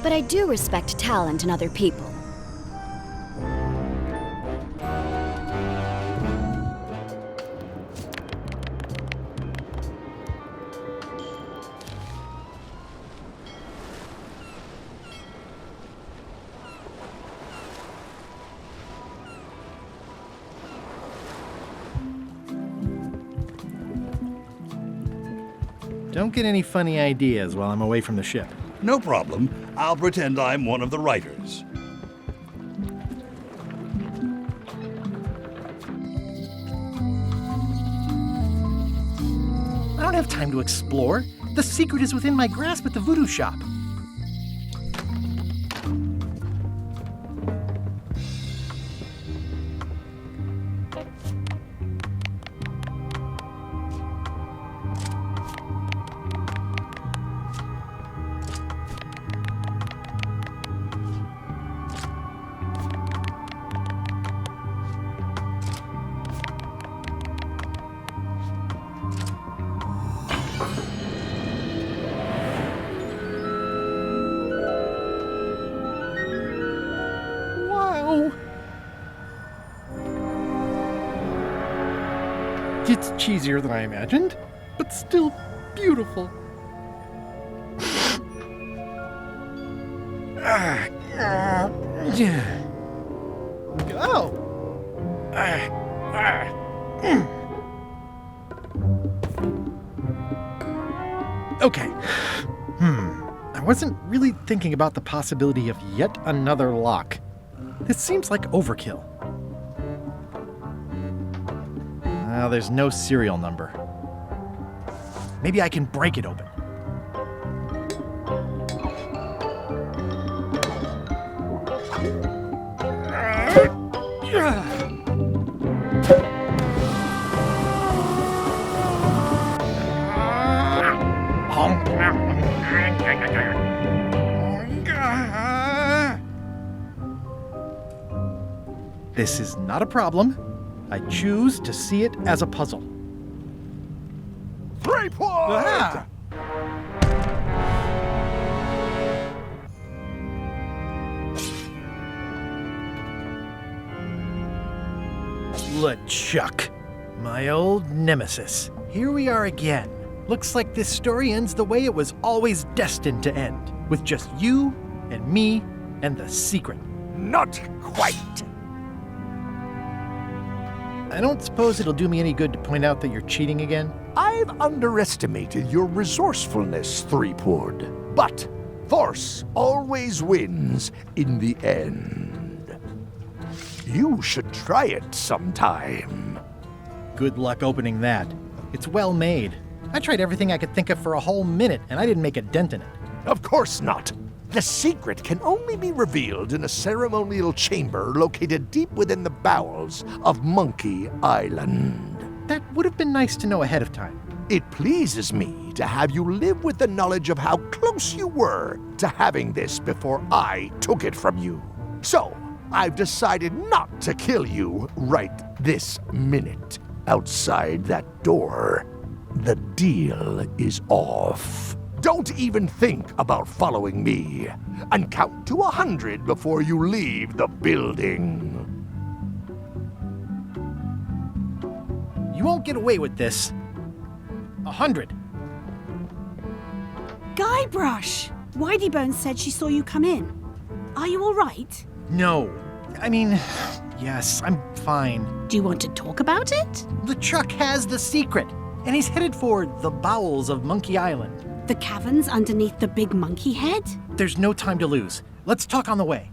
But I do respect talent in other people. Don't get any funny ideas while I'm away from the ship. No problem. I'll pretend I'm one of the writers. I don't have time to explore. The secret is within my grasp at the voodoo shop. It's cheesier than I imagined, but still beautiful. Go! Okay. I wasn't really thinking about the possibility of yet another lock. This seems like overkill. There's no serial number. Maybe I can break it open. This is not a problem. I choose to see it as a puzzle. 3 points! Ah! LeChuck, my old nemesis. Here we are again. Looks like this story ends the way it was always destined to end, with just you and me and the secret. Not quite. I don't suppose it'll do me any good to point out that you're cheating again? I've underestimated your resourcefulness, Threepwood. But force always wins in the end. You should try it sometime. Good luck opening that. It's well made. I tried everything I could think of for a whole minute, and I didn't make a dent in it. Of course not. The secret can only be revealed in a ceremonial chamber located deep within the bowels of Monkey Island. That would have been nice to know ahead of time. It pleases me to have you live with the knowledge of how close you were to having this before I took it from you. So, I've decided not to kill you right this minute. Outside that door, the deal is off. Don't even think about following me, and count to 100 before you leave the building. You won't get away with this. 100. Guybrush! Whiteybones said she saw you come in. Are you all right? No. I mean, yes, I'm fine. Do you want to talk about it? LeChuck has the secret, and he's headed for the bowels of Monkey Island. The caverns underneath the big monkey head? There's no time to lose. Let's talk on the way.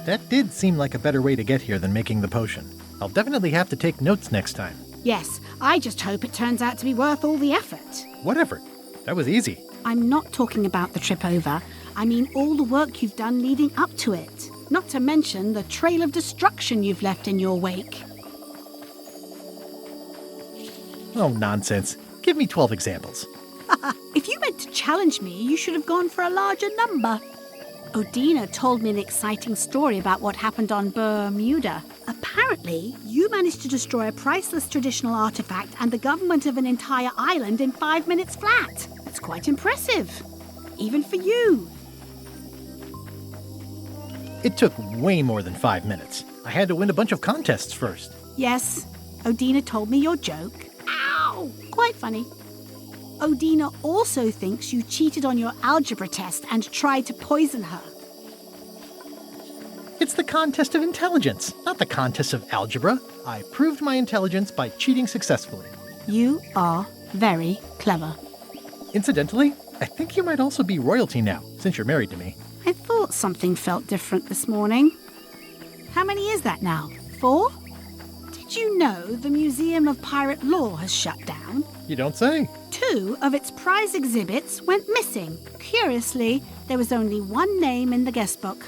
That did seem like a better way to get here than making the potion. I'll definitely have to take notes next time. Yes, I just hope it turns out to be worth all the effort. What effort? That was easy. I'm not talking about the trip over. I mean all the work you've done leading up to it. Not to mention the trail of destruction you've left in your wake. Oh, nonsense. Give me 12 examples. If you meant to challenge me, you should have gone for a larger number. Odina told me an exciting story about what happened on Bermuda. Apparently, you managed to destroy a priceless traditional artifact and the government of an entire island in 5 minutes flat. That's quite impressive. Even for you. It took way more than 5 minutes. I had to win a bunch of contests first. Yes, Odina told me your joke. Ow! Quite funny. Odina also thinks you cheated on your algebra test and tried to poison her. It's the contest of intelligence, not the contest of algebra. I proved my intelligence by cheating successfully. You are very clever. Incidentally, I think you might also be royalty now, since you're married to me. I thought something felt different this morning. How many is that now? 4? Did you know the Museum of Pirate Lore has shut down? You don't say. 2 of its prize exhibits went missing. Curiously, there was only one name in the guest book.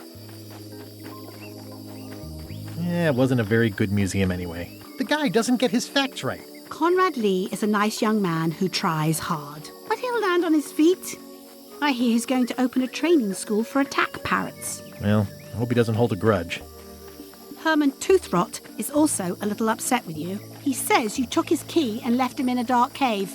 Yeah, it wasn't a very good museum anyway. The guy doesn't get his facts right. Conrad Lee is a nice young man who tries hard, but he'll land on his feet. I hear he's going to open a training school for attack parrots. Well, I hope he doesn't hold a grudge. Herman Toothrot is also a little upset with you. He says you took his key and left him in a dark cave.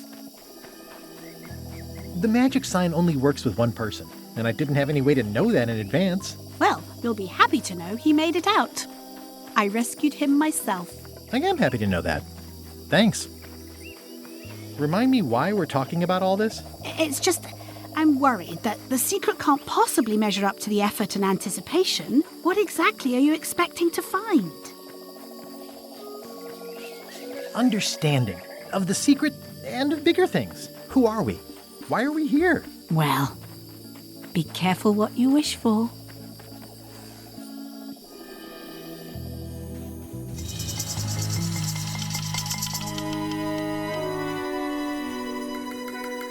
The magic sign only works with one person, and I didn't have any way to know that in advance. Well, you'll be happy to know he made it out. I rescued him myself. I am happy to know that. Thanks. Remind me why we're talking about all this? It's just, I'm worried that the secret can't possibly measure up to the effort and anticipation. What exactly are you expecting to find? Understanding of the secret and of bigger things. Who are we? Why are we here? Well, be careful what you wish for.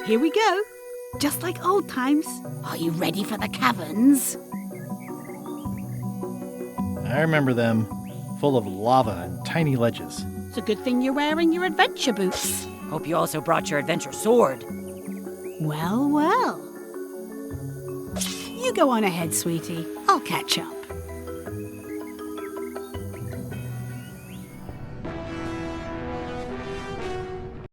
Here we go. Just like old times. Are you ready for the caverns? I remember them. Full of lava and tiny ledges. It's a good thing you're wearing your adventure boots. Hope you also brought your adventure sword. Well, well. You go on ahead, sweetie. I'll catch up.